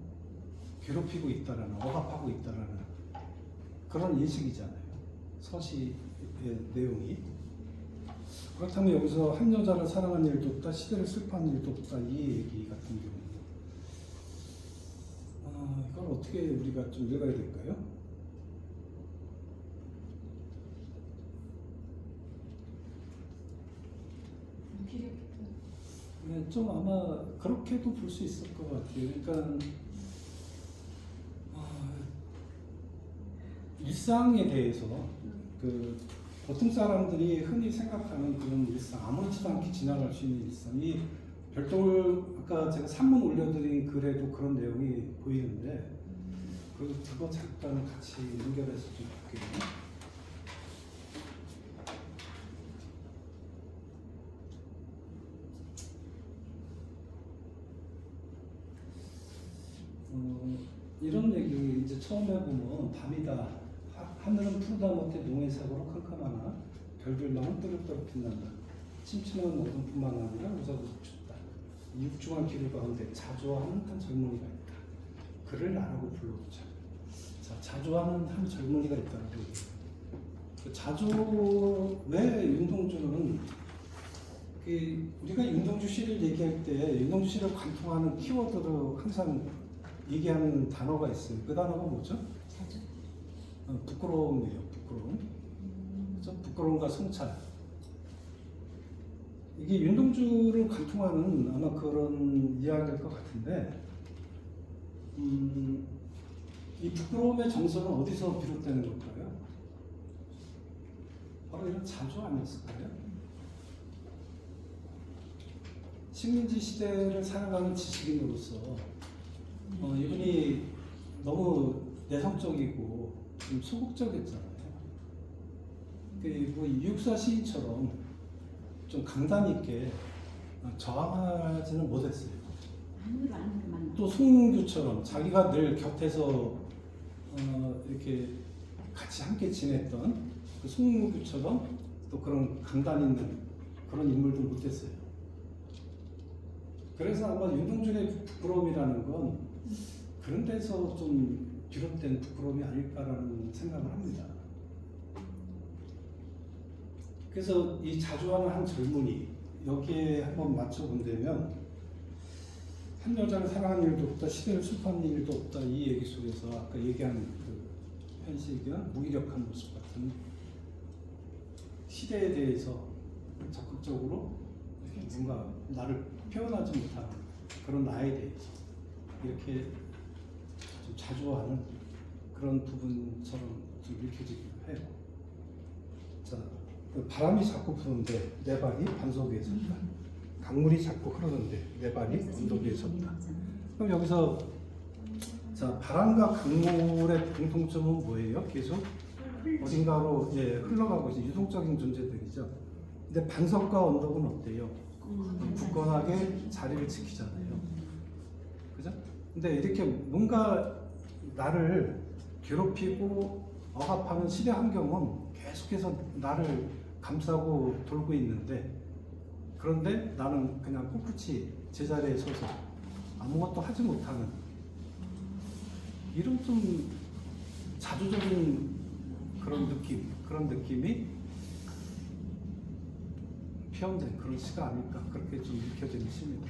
괴롭히고 있다라는, 억압하고 있다라는 그런 인식이잖아요. 서시의 내용이. 그렇다면 여기서 한 여자를 사랑한 일도 없다, 시대를 슬퍼한 일도 없다, 이 얘기 같은 경우는 이걸 어떻게 우리가 좀 읽어야 될까요? 네, 좀 아마 그렇게도 볼 수 있을 것 같아요. 그러니까 일상에 대해서 그 보통 사람들이 흔히 생각하는 그런 일상, 아무렇지도 않게 지나갈 수 있는 일상, 이 별도를 아까 제가 산문 올려드린 글에도 그런 내용이 보이는데 그거 잠깐 같이 연결해서 좀 볼게요. 이런 얘기 이제 처음에 보면 밤이다. 하늘은 푸르다 못해 농의 색으로 캄캄하나 별들만은 뜨겁도록 빛난다. 침침한 어둠뿐만 아니라 우사부사 춥다. 이 육중한 기류 가운데 자조하는 한 젊은이가 있다. 그를 나라고 불러보자. 자, 자조하는 한 젊은이가 있다고 얘기해요. 그 자조, 왜 윤동주는 우리가 윤동주 씨를 얘기할 때 윤동주 씨를 관통하는 키워드로 항상 얘기하는 단어가 있어요. 그 단어가 뭐죠? 자주. 부끄러움이에요. 부끄러움. 그렇죠? 부끄러움과 성찰. 이게 윤동주를 관통하는 아마 그런 이야기일 것 같은데, 이 부끄러움의 정서는 어디서 비롯되는 걸까요? 바로 이런 자조 아니었을까요? 식민지 시대를 살아가는 지식인으로서 이분이 너무 내성적이고 좀 소극적이었잖아요. 뭐 이육사 시인처럼 좀 강단 있게 저항하지는 못했어요. 또 송중교처럼 자기가 늘 곁에서 이렇게 같이 함께 지냈던 그 송중교처럼 또 그런 강단 있는 그런 인물도 못했어요. 그래서 아마 윤동주의 부끄러움이라는 건 그런 데서 좀 비롯된 부끄러움이 아닐까라는 생각을 합니다. 그래서 이 자조하는 한 젊은이, 여기에 한번 맞춰본다면 한 여자를 사랑하는 일도 없다, 시대를 슬퍼하는 일도 없다, 이 얘기 속에서 아까 얘기한 그 현실과 무기력한 모습 같은 시대에 대해서 적극적으로 누군가 나를 표현하지 못하는 그런 나에 대해서 이렇게 좀 자조하는 그런 부분처럼 좀 읽혀지기도 해요. 자, 그 바람이 자꾸 부는데 내 발이 반석 위에 섰다. 강물이 자꾸 흐르는데 내 발이 언덕 위에 섰다. 그럼 여기서 자, 바람과 강물의 공통점은 뭐예요? 계속 어딘가로 흘러가고 있어요. 유동적인 존재들이죠. 근데 반석과 언덕은 어때요? 굳건하게 자리를 지키잖아요. 그죠? 근데 이렇게 뭔가 나를 괴롭히고 억압하는 시대 환경은 계속해서 나를 감싸고 돌고 있는데, 그런데 나는 그냥 꿋꿋이 제자리에 서서 아무것도 하지 못하는 이런 좀 자주적인 그런 느낌이 표현된 그런 시가 아닐까, 그렇게 좀 느껴지는 시입니다.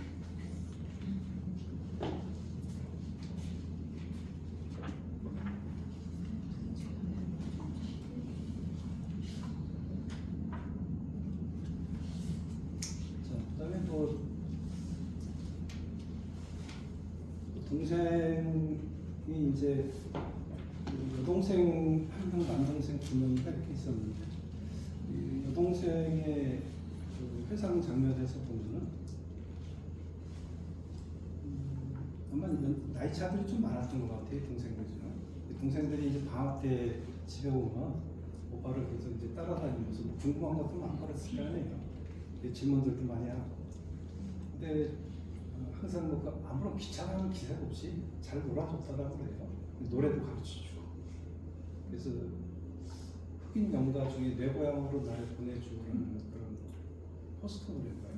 자, 그다음에 또 동생이 이제 여동생 한 명, 남동생 두 명이가 이렇게 있었는데, 이 여동생의 그 회상 장면에서 보면은 아마 나이 차들이 좀 많았던 것 같아요, 동생들이요. 동생들이 이제 방학 때 집에 오면 오빠를 계속 이제 따라다니면서 뭐 궁금한 것도 많았을 거 아니에요. 질문들도 많이 하고. 근데 항상 뭐 아무런 귀찮은 기색 없이 잘 놀아줬다라고 그래요. 노래도 가르쳐주고. 그래서 흑인 연가 중에 내 고향으로 나를 보내주는 그런 포스터 노래인가요?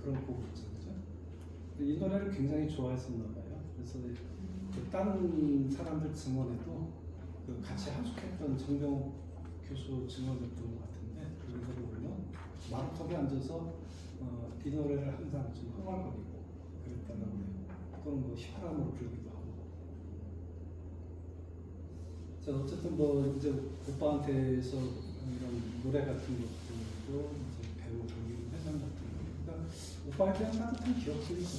그런 곡이 있죠, 그죠? 이 노래를 굉장히 좋아했었나 봐요. 그래서 그 다른 사람들 증언에도 그 같이 하숙했던 정병욱 교수 증언이었던 것 같은데, 그거를 보면 마루턱에 앉아서 이 노래를 항상 좀 흥얼거리고 그랬다고 해요. 또는 뭐 휘파람으로 불기도 하고. 자, 어쨌든 뭐 이제 오빠한테서 이런 노래 같은 것들도 이제 배우고 회상 같은 거. 그러니까 오빠에 대한 따뜻한 기억들이죠.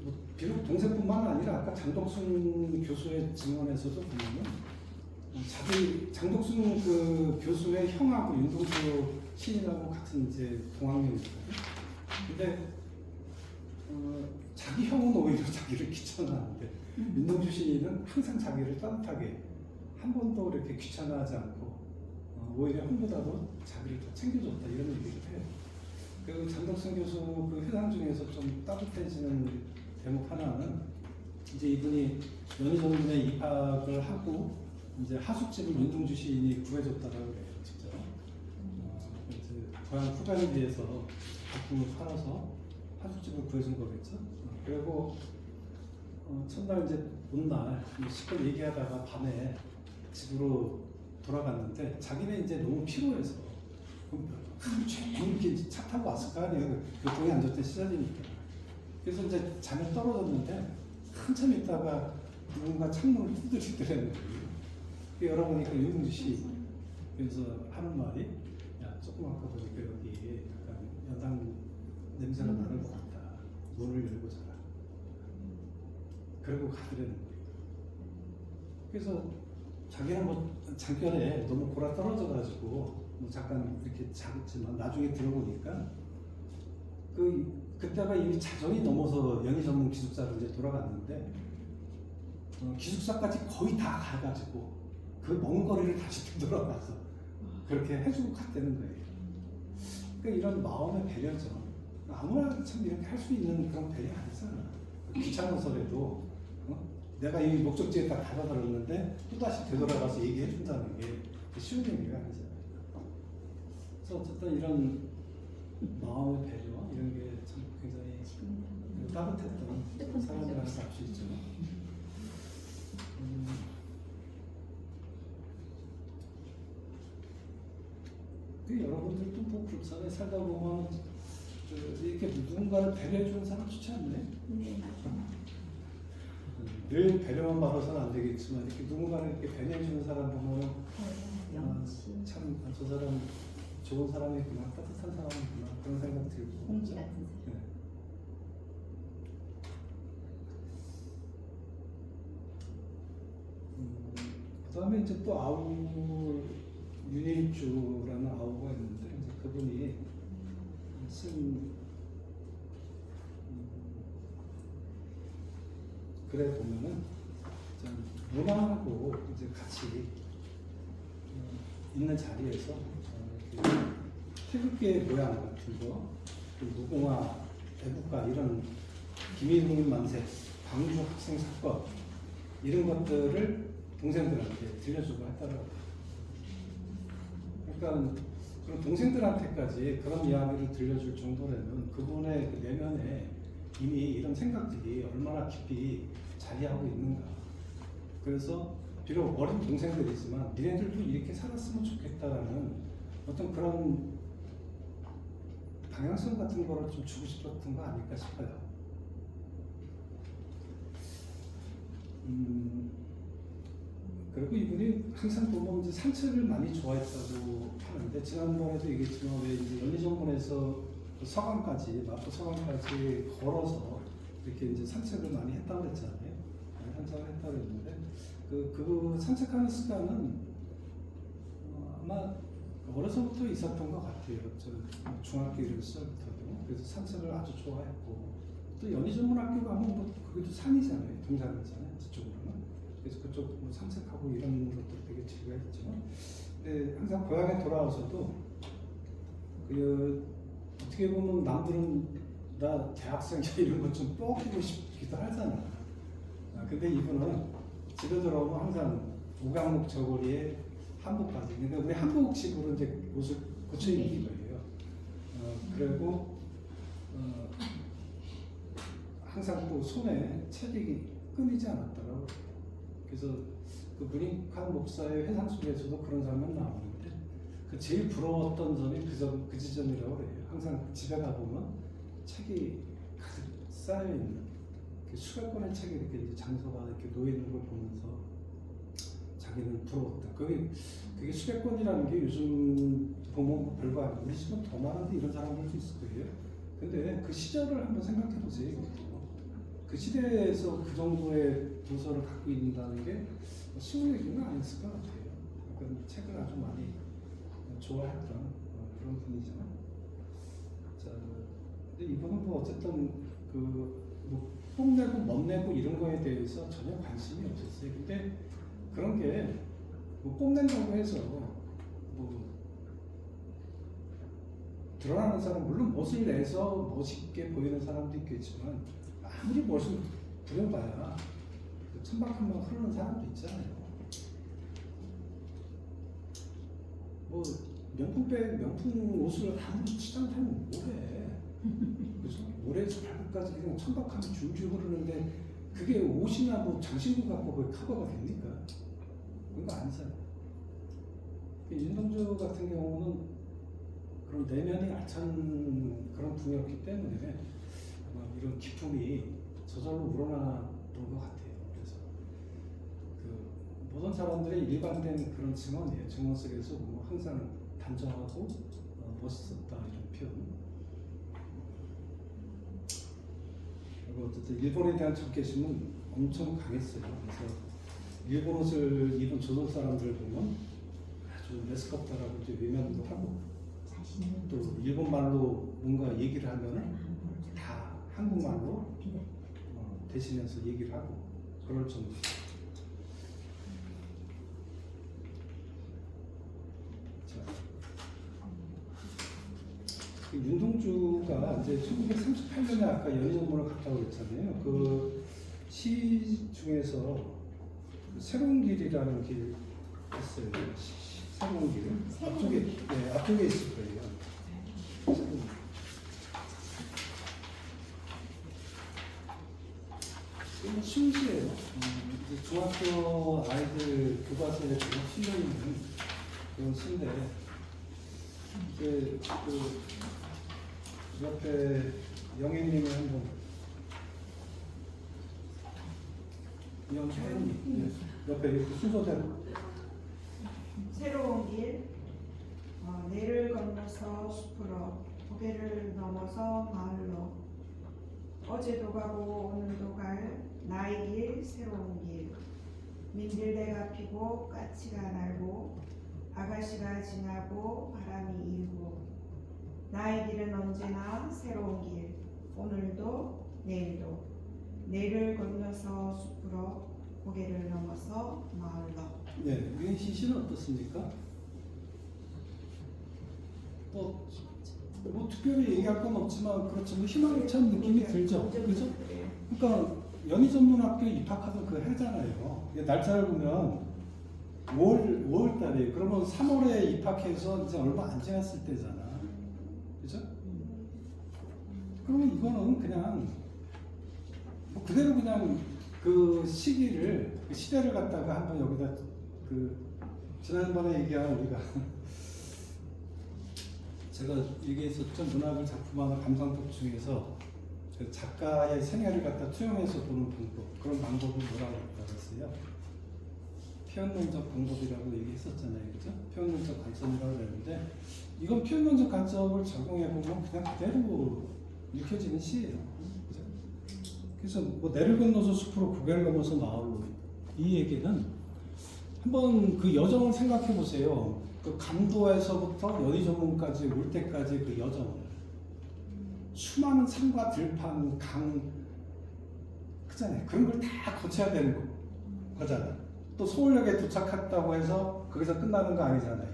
뭐 비록 동생뿐만 아니라 아까 장덕순 교수의 증언에서도 보면은 장덕순 그 교수의 형하고 윤동주 시인하고 같은 이제 동학년이거든요. 근데 자기 형은 오히려 자기를 귀찮아하는데 윤동주 시인은 항상 자기를 따뜻하게 한 번도 이렇게 귀찮아하지 않고 오히려 형보다도 자기를 더 챙겨줬다, 이런 얘기를 해요. 그리고 장덕순 교수 그 회상 중에서 좀 따뜻해지는 대목 하나는 이제 이분이 연희정군에 입학을 하고 이제 하숙집을 윤동주 시인이 구해줬다라고 그래요, 직접. 이제 고향 후배를 위해서 작품을 팔아서 하숙집을 구해준 거겠죠. 그리고 첫날 이제 온 날 시끌 얘기하다가 밤에 집으로 돌아갔는데 자기는 이제 너무 피로해서 하루 종일 이렇게 차 타고 왔을 거 아니에요. 교통에 앉았을 때 시절이니까. 그래서 이제 잠에 떨어졌는데 한참 있다가 누군가 창문을 두드리더라는 거예요. 열어보니까 윤동주 씨. 그래서 하는 말이, 야, 조금 아까 보니까 여기 약간 연당 냄새가 나는 것 같다. 문을 열고 자라. 그러고 가더라는 거예요. 그래서 자기는 뭐 잠결에 너무 골아 떨어져가지고 뭐 잠깐 이렇게 자겠지만 나중에 들어보니까 그때가 이미 자정이 넘어서 연희전문 기숙사로 이제 돌아갔는데 기숙사까지 거의 다 가가지고 그 먼 거리를 다시 되돌아가서 그렇게 해주고 갔다는 거예요. 그러니까 이런 마음의 배려죠. 아무나 참 이렇게 할 수 있는 그런 배려 아니잖아. 귀찮아서라도 내가 이 목적지에 딱 다다들었는데 또다시 되돌아가서 얘기해 준다는 게 쉬운 얘기가 아니잖아요. 그래서 어쨌든 이런 마음의 배려, 이런 게 참 굉장히 따뜻했던 사람이라는 걸 알 수 있죠. 여러분들도 뭐 불산에 살다 보면 이렇게 누군가를 배려해 주는 사람 좋지 않나요? 네, 맞아요. 늘 배려만 받아서는 안 되겠지만 이렇게 누군가를 이렇게 배려해 주는 사람 보면 참 저 사람 좋은 사람이구나, 따뜻한 사람이구나, 그런 생각 들고. 공기 같은 사람. 네. 그다음에 이제 또 아우 윤일주라는 아우가 있는데 이제 그분이 쓴 글에 보면은 좀 문화하고 이제 같이 있는 자리에서 이렇게 태극기의 모양 같은 거, 그리고 무궁화, 애국가 이런 김일국민 만세, 광주 학생 사건 이런 것들을 동생들한테 들려주고 했더라고요. 그러니까 그런 동생들한테까지 그런 이야기를 들려줄 정도라면 그분의 그 내면에 이미 이런 생각들이 얼마나 깊이 자리하고 있는가. 그래서 비록 어린 동생들이지만 니네들도 이렇게 살았으면 좋겠다라는 어떤 그런 방향성 같은 거를 좀 주고 싶었던 거 아닐까 싶어요. 그리고 이분이 항상 보면 이제 산책을 많이 좋아했다고 하는데 지난번에도 얘기했지만 왜 이제 연희정문에서 서강까지 마포 서강까지 걸어서 이렇게 이제 산책을 많이 했다고 했잖아요. 산책을 했다고 했는데 그 산책하는 습관은 아마 어려서부터 있었던 것 같아요. 저 중학교 이럴 때부터도 그래서 산책을 아주 좋아했고 또 연희전문학교 가면 뭐 거기도 산이잖아요, 동산이잖아요, 저쪽으로는. 그래서 그쪽 뭐 산책하고 이런 것들 되게 즐겨했지만, 근데 항상 고향에 돌아와서도 그 어떻게 보면 남들은 나 대학생이야 이런 것 좀 뻐기고 싶기도 하잖아. 근데 이분은 집에 들어오면 항상 오강목 저고리에 한복 바지. 그러니까 우리 한복식으로 이제 옷을 고쳐 입는 거예요. 그리고 항상 또 손에 책이 끊이지 않았더라고요. 그래서 그 문익환 목사의 회상 속에서도 그런 장면 나오는데 그 제일 부러웠던 점이 그 지점이라고 그래요. 항상 집에 가보면 책이 가득 쌓여있는 수백 권의 책이 이렇게 이제 장서가 이렇게 놓여있는 걸 보면서 자기는 부러웠다. 그게 수백 권이라는 게 요즘 보면 별거 아니고 우리 집은 더 많은데 이런 사람들도 있을 거예요. 근데 그 시절을 한번 생각해 보세요. 그 시대에서 그 정도의 도서를 갖고 있는다는 게 쉬운 얘기는 아니었을 것 같아요. 그러니까 책을 아주 많이 좋아했던 그런 분이죠. 자, 근데 이분은 뭐 어쨌든 뭐 뽐내고 멋내고 이런 거에 대해서 전혀 관심이 없었어요. 근데 그런 게 뭐 뽐낸다고 해서 뭐 드러나는 사람 물론 멋을 내서 멋있게 보이는 사람도 있겠지만 아무리 멋을 부려봐야 천박한 방 흐르는 사람도 있잖아요. 뭐 명품백, 명품 옷을 아무리 치장하면 뭐해? 그래서 모래에서 발끝까지 그냥 천박함이 줄줄 흐르는데 그게 옷이나 뭐 장신구 갖고 그 커버가 됩니까? 그런 거 아니잖아요. 윤동주 같은 경우는 그런 내면이 알찬 그런 분이었기 때문에 아마 이런 기품이 저절로 우러나던 것 같아요. 그래서 모든 사람들의 일관된 그런 증언이에요. 증언 속에서 뭐 항상 단정하고 멋있었다 이런 표현. 그리고 어쨌든 일본에 대한 적개심은 엄청 강했어요. 그래서 일본 옷을 입은 조선 사람들을 보면 아주 메스껍다라고 이제 외면도 하고 또 일본 말로 뭔가 얘기를 하면은 다 한국말로 대신해서 얘기를 하고 그럴 정도. 자, 윤동주가 이제 1938년에 아까 연희정문을 갔다고 그랬잖아요. 그 시 중에서 새로운 길이라는 길 있어요. 새로운 길. 앞쪽에, 네, 앞쪽에 있을 거예요. 이거 순시예요. 이제 중학교 아이들 교과서에 실려 있는 그런 시인데 이제 그 옆에 영애님이 한번 영애님 옆에 이렇게 순서대로 새로운 길, 내를 건너서 숲으로, 고개를 넘어서 마을로, 어제도 가고 오늘도 갈 나의 길, 새로운 길, 민들레가 피고 까치가 날고 아가씨가 지나고 바람이 일고 나의 길은 언제나 새로운 길 오늘도 내일도 내를 건너서 숲으로 고개를 넘어서 마을로. 네, 유행신 씨는 어떻습니까? 뭐 특별히 얘기할 건 없지만 그렇죠. 뭐 희망찬 느낌이 들죠. 그죠? 그러니까 연희전문학교 입학하던 그 해잖아요. 날짜를 보면 5월 달이에요. 그러면 3월에 입학해서 이제 얼마 안 지났을 때잖아. 그죠? 그러면 이거는 그냥 뭐 그대로 그냥 그 시기를 그 시대를 갖다가 한번 여기다 그 지난번에 얘기한 우리가 제가 얘기했었죠. 문학을 작품하는 감상법 중에서 그 작가의 생애를 갖다 투영해서 보는 방법, 그런 방법을 뭐라고 했어요? 표현론적 방법이라고 얘기했었잖아요. 그죠? 표현론적 관점이라고 그랬는데 이건 표현론적 관점을 적용해보면 그냥 그대로 읽혀지는 시예요. 그죠? 그래서 뭐 내를 건너서 숲으로 고개를 넘어서 마을로, 이 얘기는 한번 그 여정을 생각해 보세요. 그 감도에서부터 연희전문까지 올 때까지 그 여정을 수많은 산과 들판, 강, 그잖아요. 그런 걸 다 거쳐야 되는 거잖아요. 또 서울역에 도착했다고 해서 거기서 끝나는 거 아니잖아요.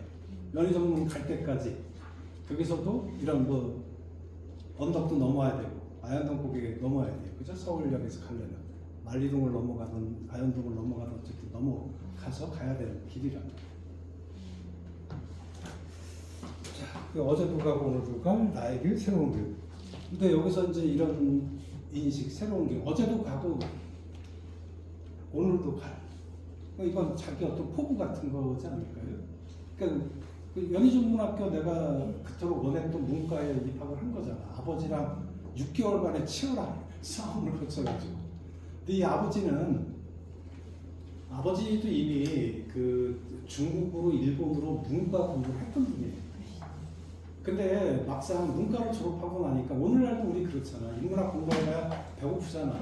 연희전문 갈 때까지 거기서도 이런 뭐 언덕도 넘어야 되고 아현동 고개 넘어야 돼요. 그죠? 서울역에서 가려면 만리동을 넘어가든 아현동을 넘어가든 어쨌든 넘어가서 가야 되는 길이란. 자, 그 어제도 가고 오늘도 갈 나의 길 새로운 길. 근데 여기서 이제 이런 인식, 새로운 길. 어제도 가고 오늘도 갈. 이건 자기 어떤 포부 같은 거지 않을까요? 그러니까 그 연희전문학교 내가 그토록 원했던 문과에 입학을 한 거잖아. 아버지랑 6개월간의 치열한 싸움을 거쳐가지고. 근데 이 아버지도 이미 그 중국으로 일본으로 문과 공부를 했던 분이에요. 근데 막상 문과를 졸업하고 나니까 오늘날도 우리 그렇잖아. 인문학 공부해야 배고프잖아.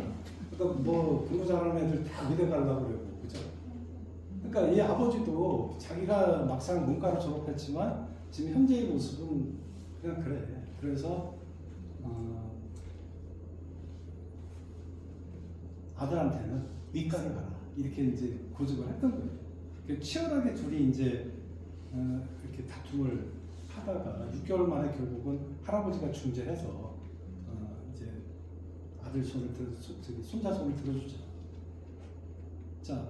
그러니까 뭐 공부 잘하는 애들 다 의대 가려고 그러고, 그죠? 그러니까 이 아버지도 자기가 막상 문과를 졸업했지만 지금 현재의 모습은 그냥 그래. 그래서 아들한테는 의과를 가라 이렇게 이제 고집을 했던 거예요. 치열하게 둘이 이제 이렇게 다툼을 하다가 6개월 만에 결국은 할아버지가 중재해서 이제 아들 손을 손자 손을 들어주죠. 자,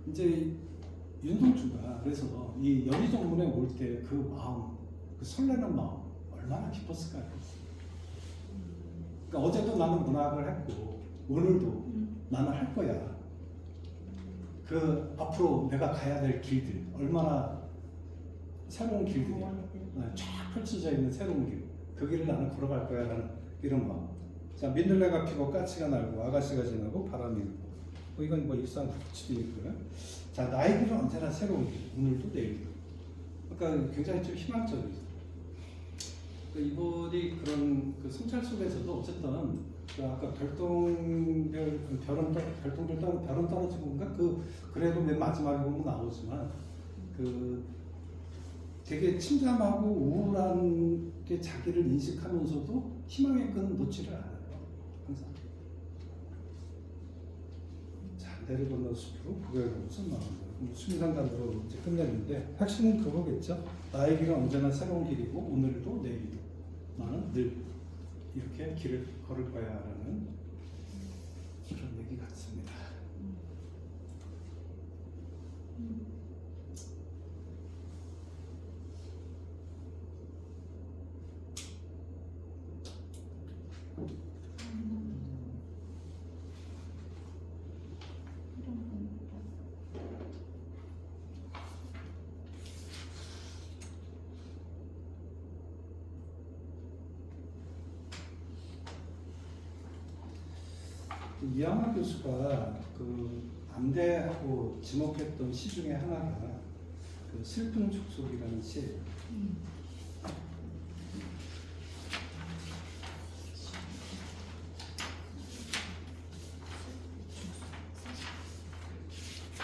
이제 윤동주가 그래서 이 연희전문에 올 때 그 마음, 그 설레는 마음 얼마나 기뻤을까요? 그러니까 어제도 나는 문학을 했고 오늘도 나는 할 거야. 그 앞으로 내가 가야 될 길들 얼마나 새로운 길들이야. 쫙 펼쳐져 있는 새로운 길. 그 길을 나는 걸어갈 거야라는 이런 마음. 자, 민들레가 피고 까치가 날고 아가씨가 지나고 바람이 일고. 이건 뭐 일상 수치이고요. 자, 나의 길은 언제나 새로운 길. 오늘도 내일도. 그러니까 굉장히 좀 희망적이죠. 그러니까 이분이 그런 그 성찰 속에서도 어쨌든 그 아까 별은 떨어진 건가? 그래도 맨 마지막에 보면 나오지만 그 되게 침잠하고 우울한 게 자기를 인식하면서도 희망의 끈은 놓지를 않아요. 항상. 자, 내를 건너 숲으로 고개를 넘어서 나옵니다. 수미상담으로 이제 끝내는데 핵심은 그거겠죠. 나의 길은 언제나 새로운 길이고 오늘도 내일도 나는 늘 이렇게 길을 걸을 거야라는 그런 얘기 같습니다. 이양화 교수가 그 암대하고 지목했던 시 중에 하나가 그 슬픈 족속이라는 시예요.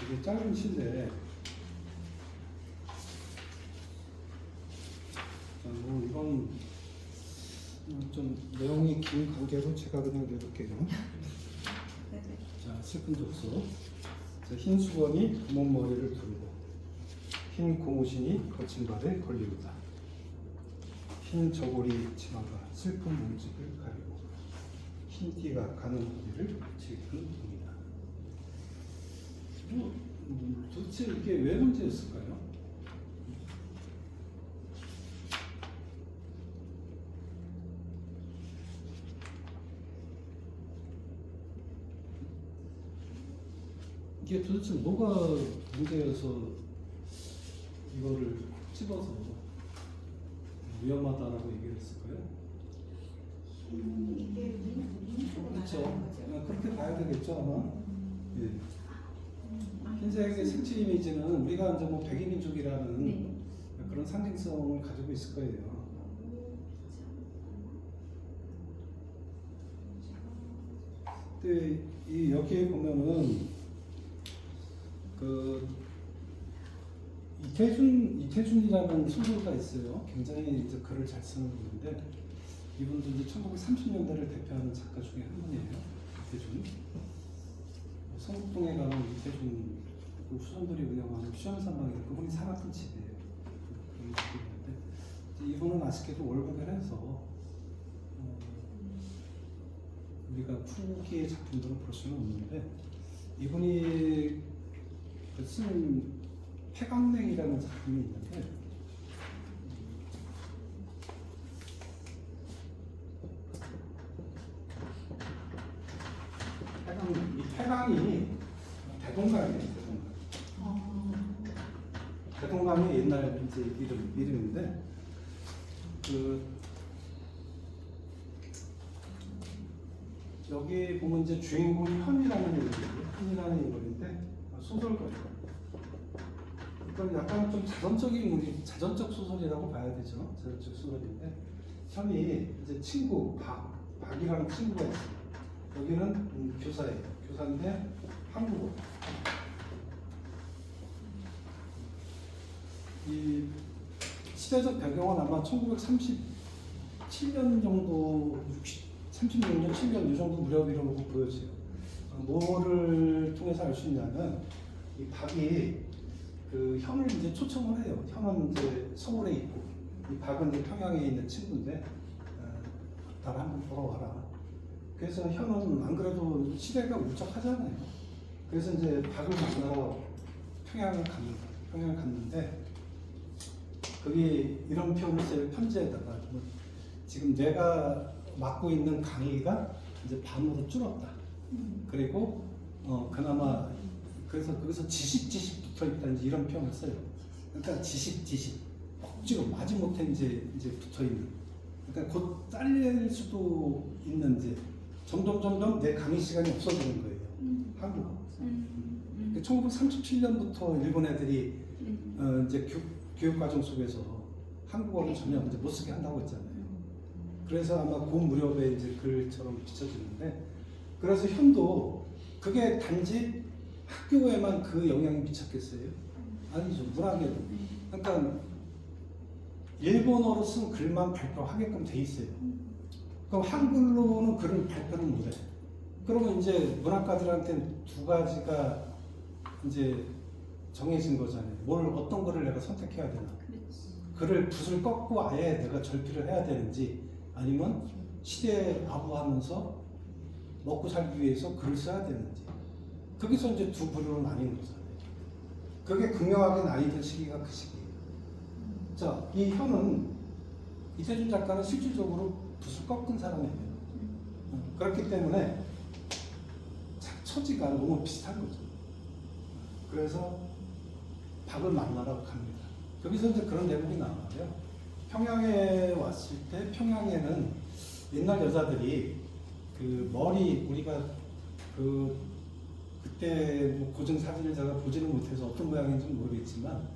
이게 짧은 시인데 뭐 이건 좀 내용이 긴 관계로 제가 그냥 내볼게요. 자, 슬픈 족소. 자, 흰 수건이 구멍 머리를 두르고 흰 고무신이 거친 발에 걸리우다. 흰 저고리 치마가 슬픈 몸집을 가리고 흰 띠가 가는 고리를 지금 봅니다. 도대체 이게 왜 문제였을까요? 이게 도대체 뭐가 문제여서 이거를 집어서 위험하다라고 얘기를 했을까요? 이게 민초가 그렇죠. 나타나는 거죠. 그렇게 봐야 되겠죠 아마. 예. 흰색의 색채 이미지는 우리가 이제 뭐 백이민족이라는 네. 그런 상징성을 가지고 있을 거예요. 근데 이 여기에 보면은 그 이태준이라는 소설가 있어요. 굉장히 이제 글을 잘 쓰는 분인데 이분도 이제 1930년대를 대표하는 작가 중에 한 분이에요. 이태준. 성북동에 가면 이태준 그 후손들이 운영하는 수영산방이 그분이 살았던 집이에요. 그런 집이 있는데 이분은 아쉽게도 월북을 해서 우리가 후기의 작품들을 볼 수는 없는데 이분이 쓴 폐강냉이라는 작품이 있는데 이 폐강이 대동강이에요. 대동강이 옛날 이제 이름인데 여기 보면 이제 주인공이 현이라는 인물인데 소설가예요. 그러니까 약간 좀 자전적 소설이라고 봐야 되죠. 자전적 소설인데 현이 이제 친구 박이라는 친구가 있어요. 여기는 교사예요. 교사인데 한국어. 이 시대적 배경은 아마 1937년 정도, 36년, 7년 이 정도 무렵이라고 보여져요. 뭐를 통해서 알 수 있냐면 이 박이 그 현을 이제 초청을 해요. 현은 이제 서울에 있고 이 박은 이제 평양에 있는 친구인데 나를 한번 보러 와라. 그래서 현은 안 그래도 시대가 울적하잖아요. 그래서 이제 박을 만나러 평양을 갔는데 거기 이런 표현을 써요. 편지에다가 지금 내가 맡고 있는 강의가 이제 반으로 줄었다. 그리고 그나마 그래서 거기서 지식 붙어 있다는 이런 표현을 써요. 그러니까 지식 억지로 마지못해 이제 붙어 있는. 그러니까 곧 잘릴 수도 있는 이제 점점 내 강의 시간이 없어지는 거예요. 한국어. 1937년부터 일본 애들이 이제 교육 과정 속에서 한국어를 전혀 이제 못 쓰게 한다고 했잖아요. 그래서 아마 그 무렵에 이제 글처럼 비춰지는데, 그래서 현도 그게 단지 학교에만 그 영향이 미쳤겠어요? 아니죠. 문학에도. 그러니까 일본어로 쓴 글만 발표하게끔 돼 있어요. 그럼 한글로는 글을 발표를 못해. 그러면 이제 문학가들한테 두 가지가 이제 정해진 거잖아요. 어떤 글을 내가 선택해야 되나. 글을 붓을 꺾고 아예 내가 절필을 해야 되는지, 아니면 시대에 아부하면서 먹고 살기 위해서 글을 써야 되는지. 거기서 이제 두 부류로 나뉘는 거잖아요. 그게 극명하게 나뉘던 시기가 그 시기예요. 자, 이 현은 이태준 작가는 실질적으로 붓을 꺾은 사람이에요. 그렇기 때문에 처지가 너무 비슷한 거죠. 그래서 박을 만나러 갑니다. 여기서 이제 그런 대목이 나와요. 평양에 왔을 때 평양에는 옛날 여자들이 그 머리, 우리가 그때 뭐 고증 사진을 제가 보지는 못해서 어떤 모양인지 모르겠지만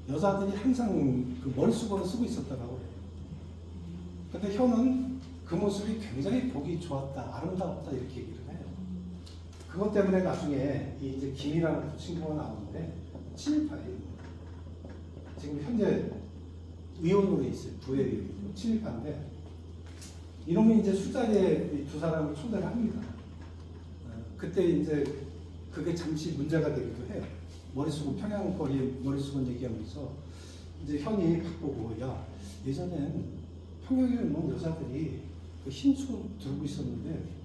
여자들이 항상 그 머리수건을 쓰고 있었다고 해요. 근데 현은 그 모습이 굉장히 보기 좋았다, 아름다웠다 이렇게 얘기를 해요. 그것 때문에 나중에 이 이제 김이라는 친구가 나오는데 친일파예요. 지금 현재 의원으로 있어요. 부회의원 친일파인데 이놈이 이제 술자리에 이 두 사람을 초대를 합니다. 그때 이제 그게 잠시 문제가 되기도 해요. 머릿속은 평양거리 머릿속은 얘기하면서 이제 현이 바꾸고 야 예전엔 평양에 있는 여자들이 그 흰수 들고 있었는데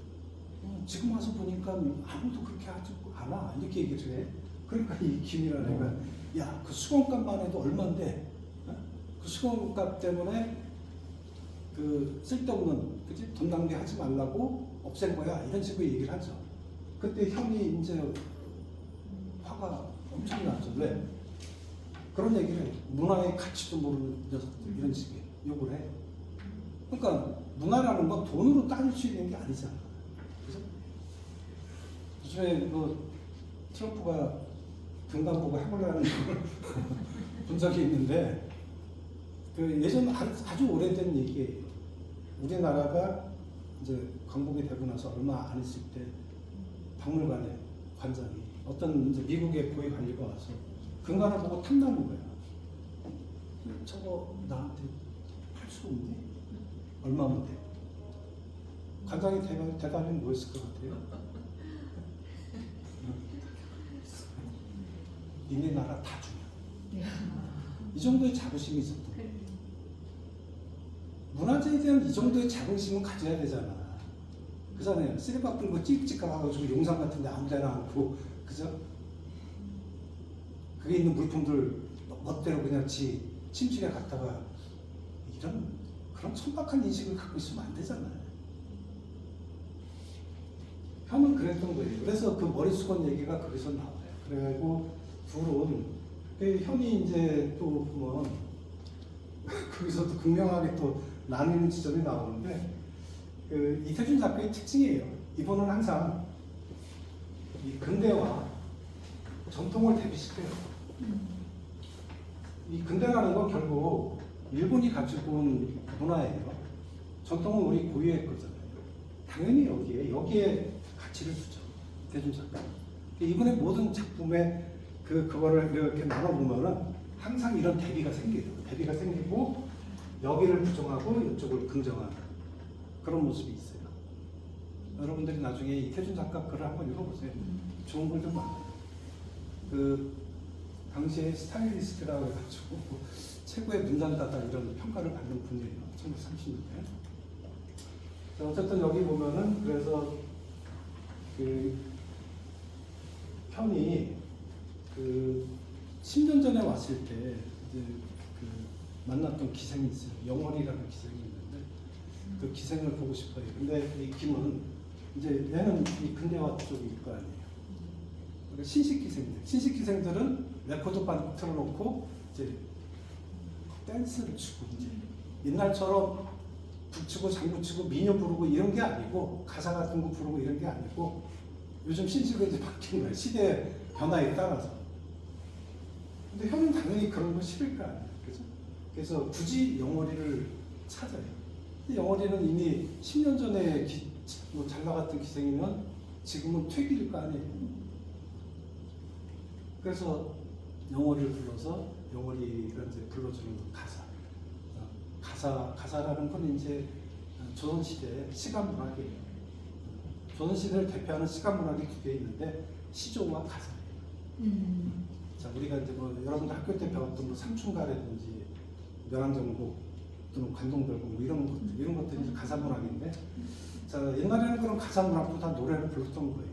지금 와서 보니까 아무도 그렇게 하지 않아 이렇게 얘기를 해. 그러니까 이 김이라는 애가 야 그 수건값만 해도 얼만데 그 수건값 때문에 그 쓸데없는 그치 돈 낭비하지 말라고 없앤 거야 이런 식으로 얘기를 하죠. 그때 현이 이제 화가 엄청 나죠. 왜? 그런 얘기를 해. 문화의 가치도 모르는 녀석들 이런 식의 욕을 해. 그러니까 문화라는 건 돈으로 따질 수 있는 게 아니잖아. 그죠? 요즘에 뭐 트럼프가 등단 보고 해보려는 본 적이 있는데 그 예전 아주 오래된 얘기예요. 우리나라가 이제 광복이 되고 나서 얼마 안 있을 때 박물관에 관장이 어떤 이제 미국의 고위 관리가 와서 근간을 보고 탐나는 거야. 저거 나한테 팔 수 없니? 얼마면 돼? 관장의 대답이 뭐였을 것 같아요? 니네 나라 다 주냐? 이 정도의 자부심이 있었던 거예요. 문화재에 대한 이 정도의 자긍심은 가져야 되잖아. 그잖아요. 쓰레받 들고 찍찍 가가지고 용산 같은 데 아무 데나 않고, 그죠? 그게 있는 물품들 멋대로 그냥 침실에 갔다가 그런 천박한 인식을 갖고 있으면 안 되잖아요. 현은 그랬던 거예요. 그래서 그 머릿수건 얘기가 거기서 나와요. 그래가지고 둘은, 현이 이제 또 보면, 거기서 또 극명하게 또 나뉘는 지점이 나오는데, 그 이태준 작가의 특징이에요. 이분은 항상 이 근대와 전통을 대비시켜요. 이 근대라는 건 결국 일본이 가지고 온 문화예요. 전통은 우리 고유의 거잖아요. 당연히 여기에 가치를 두죠. 이태준 작가. 이분의 모든 작품에 그거를 이렇게 나눠보면은 항상 이런 대비가 생겨요. 대비가 생기고 여기를 부정하고 이쪽을 긍정하는 그런 모습이 있어요. 여러분들이 나중에 이태준 작가 글을 한번 읽어보세요. 좋은 글도 많아요. 그 당시에 스타일리스트라고 해가지고 최고의 문단가다 이런 평가를 받는 분이에요. 1930년대. 어쨌든 여기 보면은 그래서 그 현이 그 10년 전에 왔을 때 이제 그 만났던 기생이 있어요. 영월이라는 기생이 있는데 그 기생을 보고 싶어요. 근데 이 김은 이제 얘는 이 근대화 쪽일 거 아니에요. 그러니까 신식 기생들은 레코드판 틀어놓고 이제 댄스를 추고 이제 옛날처럼 북치고 장구치고 민요 부르고 이런 게 아니고 가사 같은 거 부르고 이런 게 아니고 요즘 신식은 이제 바뀐 거예요. 시대 변화에 따라서. 근데 현은 당연히 그런 거 싫을 거 아니에요. 그죠? 그래서 굳이 영월이를 찾아요. 근데 영월이는 이미 10년 전에 뭐 잘 나갔던 기생이면 지금은 퇴기일 거 아니에요. 그래서 영월이를 불러서 영월이가 이제 불러주는 가사라는 건 이제 조선시대 시간문학이에요. 조선시대를 대표하는 시간문학이 두 개 있는데 시조와 가사예요. 자, 우리가 이제 뭐 여러분들 학교 때 배웠던 뭐 상춘가라든지 명안정복 또는 관동별곡 뭐 이런 것들이 이제 가사문학인데, 자, 옛날에는 그런 가사문학도 다 노래를 불렀던 거예요.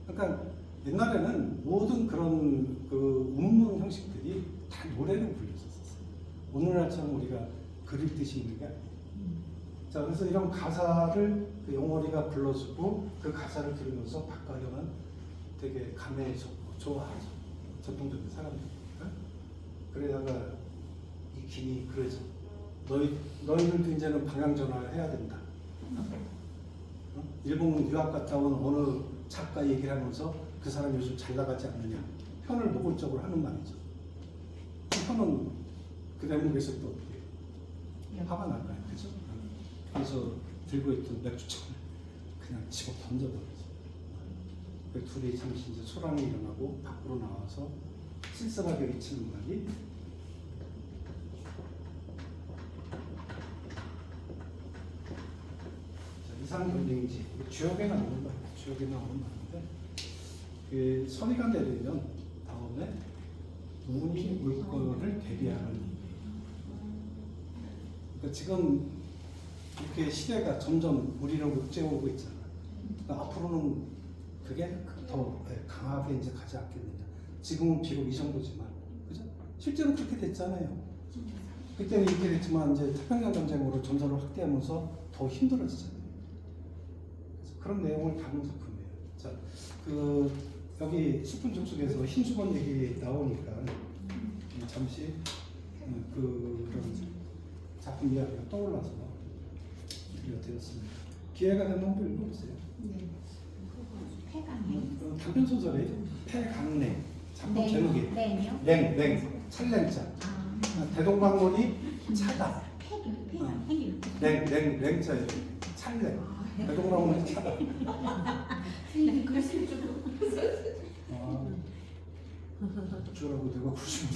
그러니까 옛날에는 모든 그런 그 운문 형식들이 다 노래를 불렸었어요. 오늘날처럼 우리가 글 읽듯이 있는 게 아니에요. 자, 그래서 이런 가사를 그 영월이가 불러주고 그 가사를 들으면서 박가령은 되게 감회해졌고 좋아하죠. 전통적인 사람들. 그러다가 이 김이 그러죠. 너희들도 이제는 방향 전환을 해야 된다. 일본 유학 갔다 온 어느 작가 얘기를 하면서 그 사람 요즘 잘 나가지 않느냐. 현을 노골적으로 하는 말이죠. 현은 그 대목에서 또 어떻게 화가 날까요? 그죠? 그래서 들고 있던 맥주잔을 그냥 집어 던져버리죠. 그 둘이 잠시 이제 소란이 일어나고 밖으로 나와서 쓸쓸하게 외치는 말이 이상 경쟁지 주역에 나오는 말이에요. 주역에 나오는 말인데 그 서리가 내리면 다음에 운이 올 거를 대비하는 얘기예요. 그러니까 지금 이렇게 시대가 점점 우리를 옥죄오고 있잖아요. 그러니까 앞으로는 그게 더 강하게 이제 가지 않겠느냐. 지금은 비록 이 정도지만, 그죠? 실제로 그렇게 됐잖아요. 그때는 이렇게 됐지만 이제 태평양 전쟁으로 전선을 확대하면서 더 힘들어지잖아요. 그래서 그런 내용을 담은 작품이에요. 자, 그 여기 10분 족속에서 흰수건 얘기 나오니까 잠시 그런 작품 이야기가 떠올라서 이어드렸습니다. 기회가 되면 한번 읽어보세요. 네. 폐강행. 단편 소설이 폐강냉. 작품 제목이 냉이요? 냉 찰냉자. 아, 대동강물이 차다. 폐강. 냉자예요. 찰냉. 대동강물이 차다. 글씨 좀. 어쩌라고 내가 굳이 못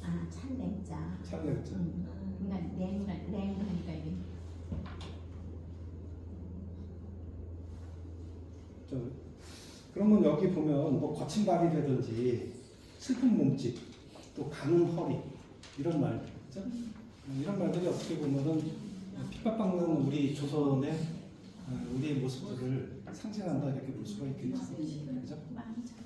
아, 찬냉자. 찰냉자. 그러니까 냉 하니까 이게. 그러면 여기 보면 뭐 거친 발이라든지 슬픈 몸짓, 또 가는 허리 이런 말들, 그죠? 이런 말들이 어떻게 보면은 핍박받는 우리 조선의 우리의 모습들을 상징한다 이렇게 볼 수가 있겠죠. 그죠? 맞아.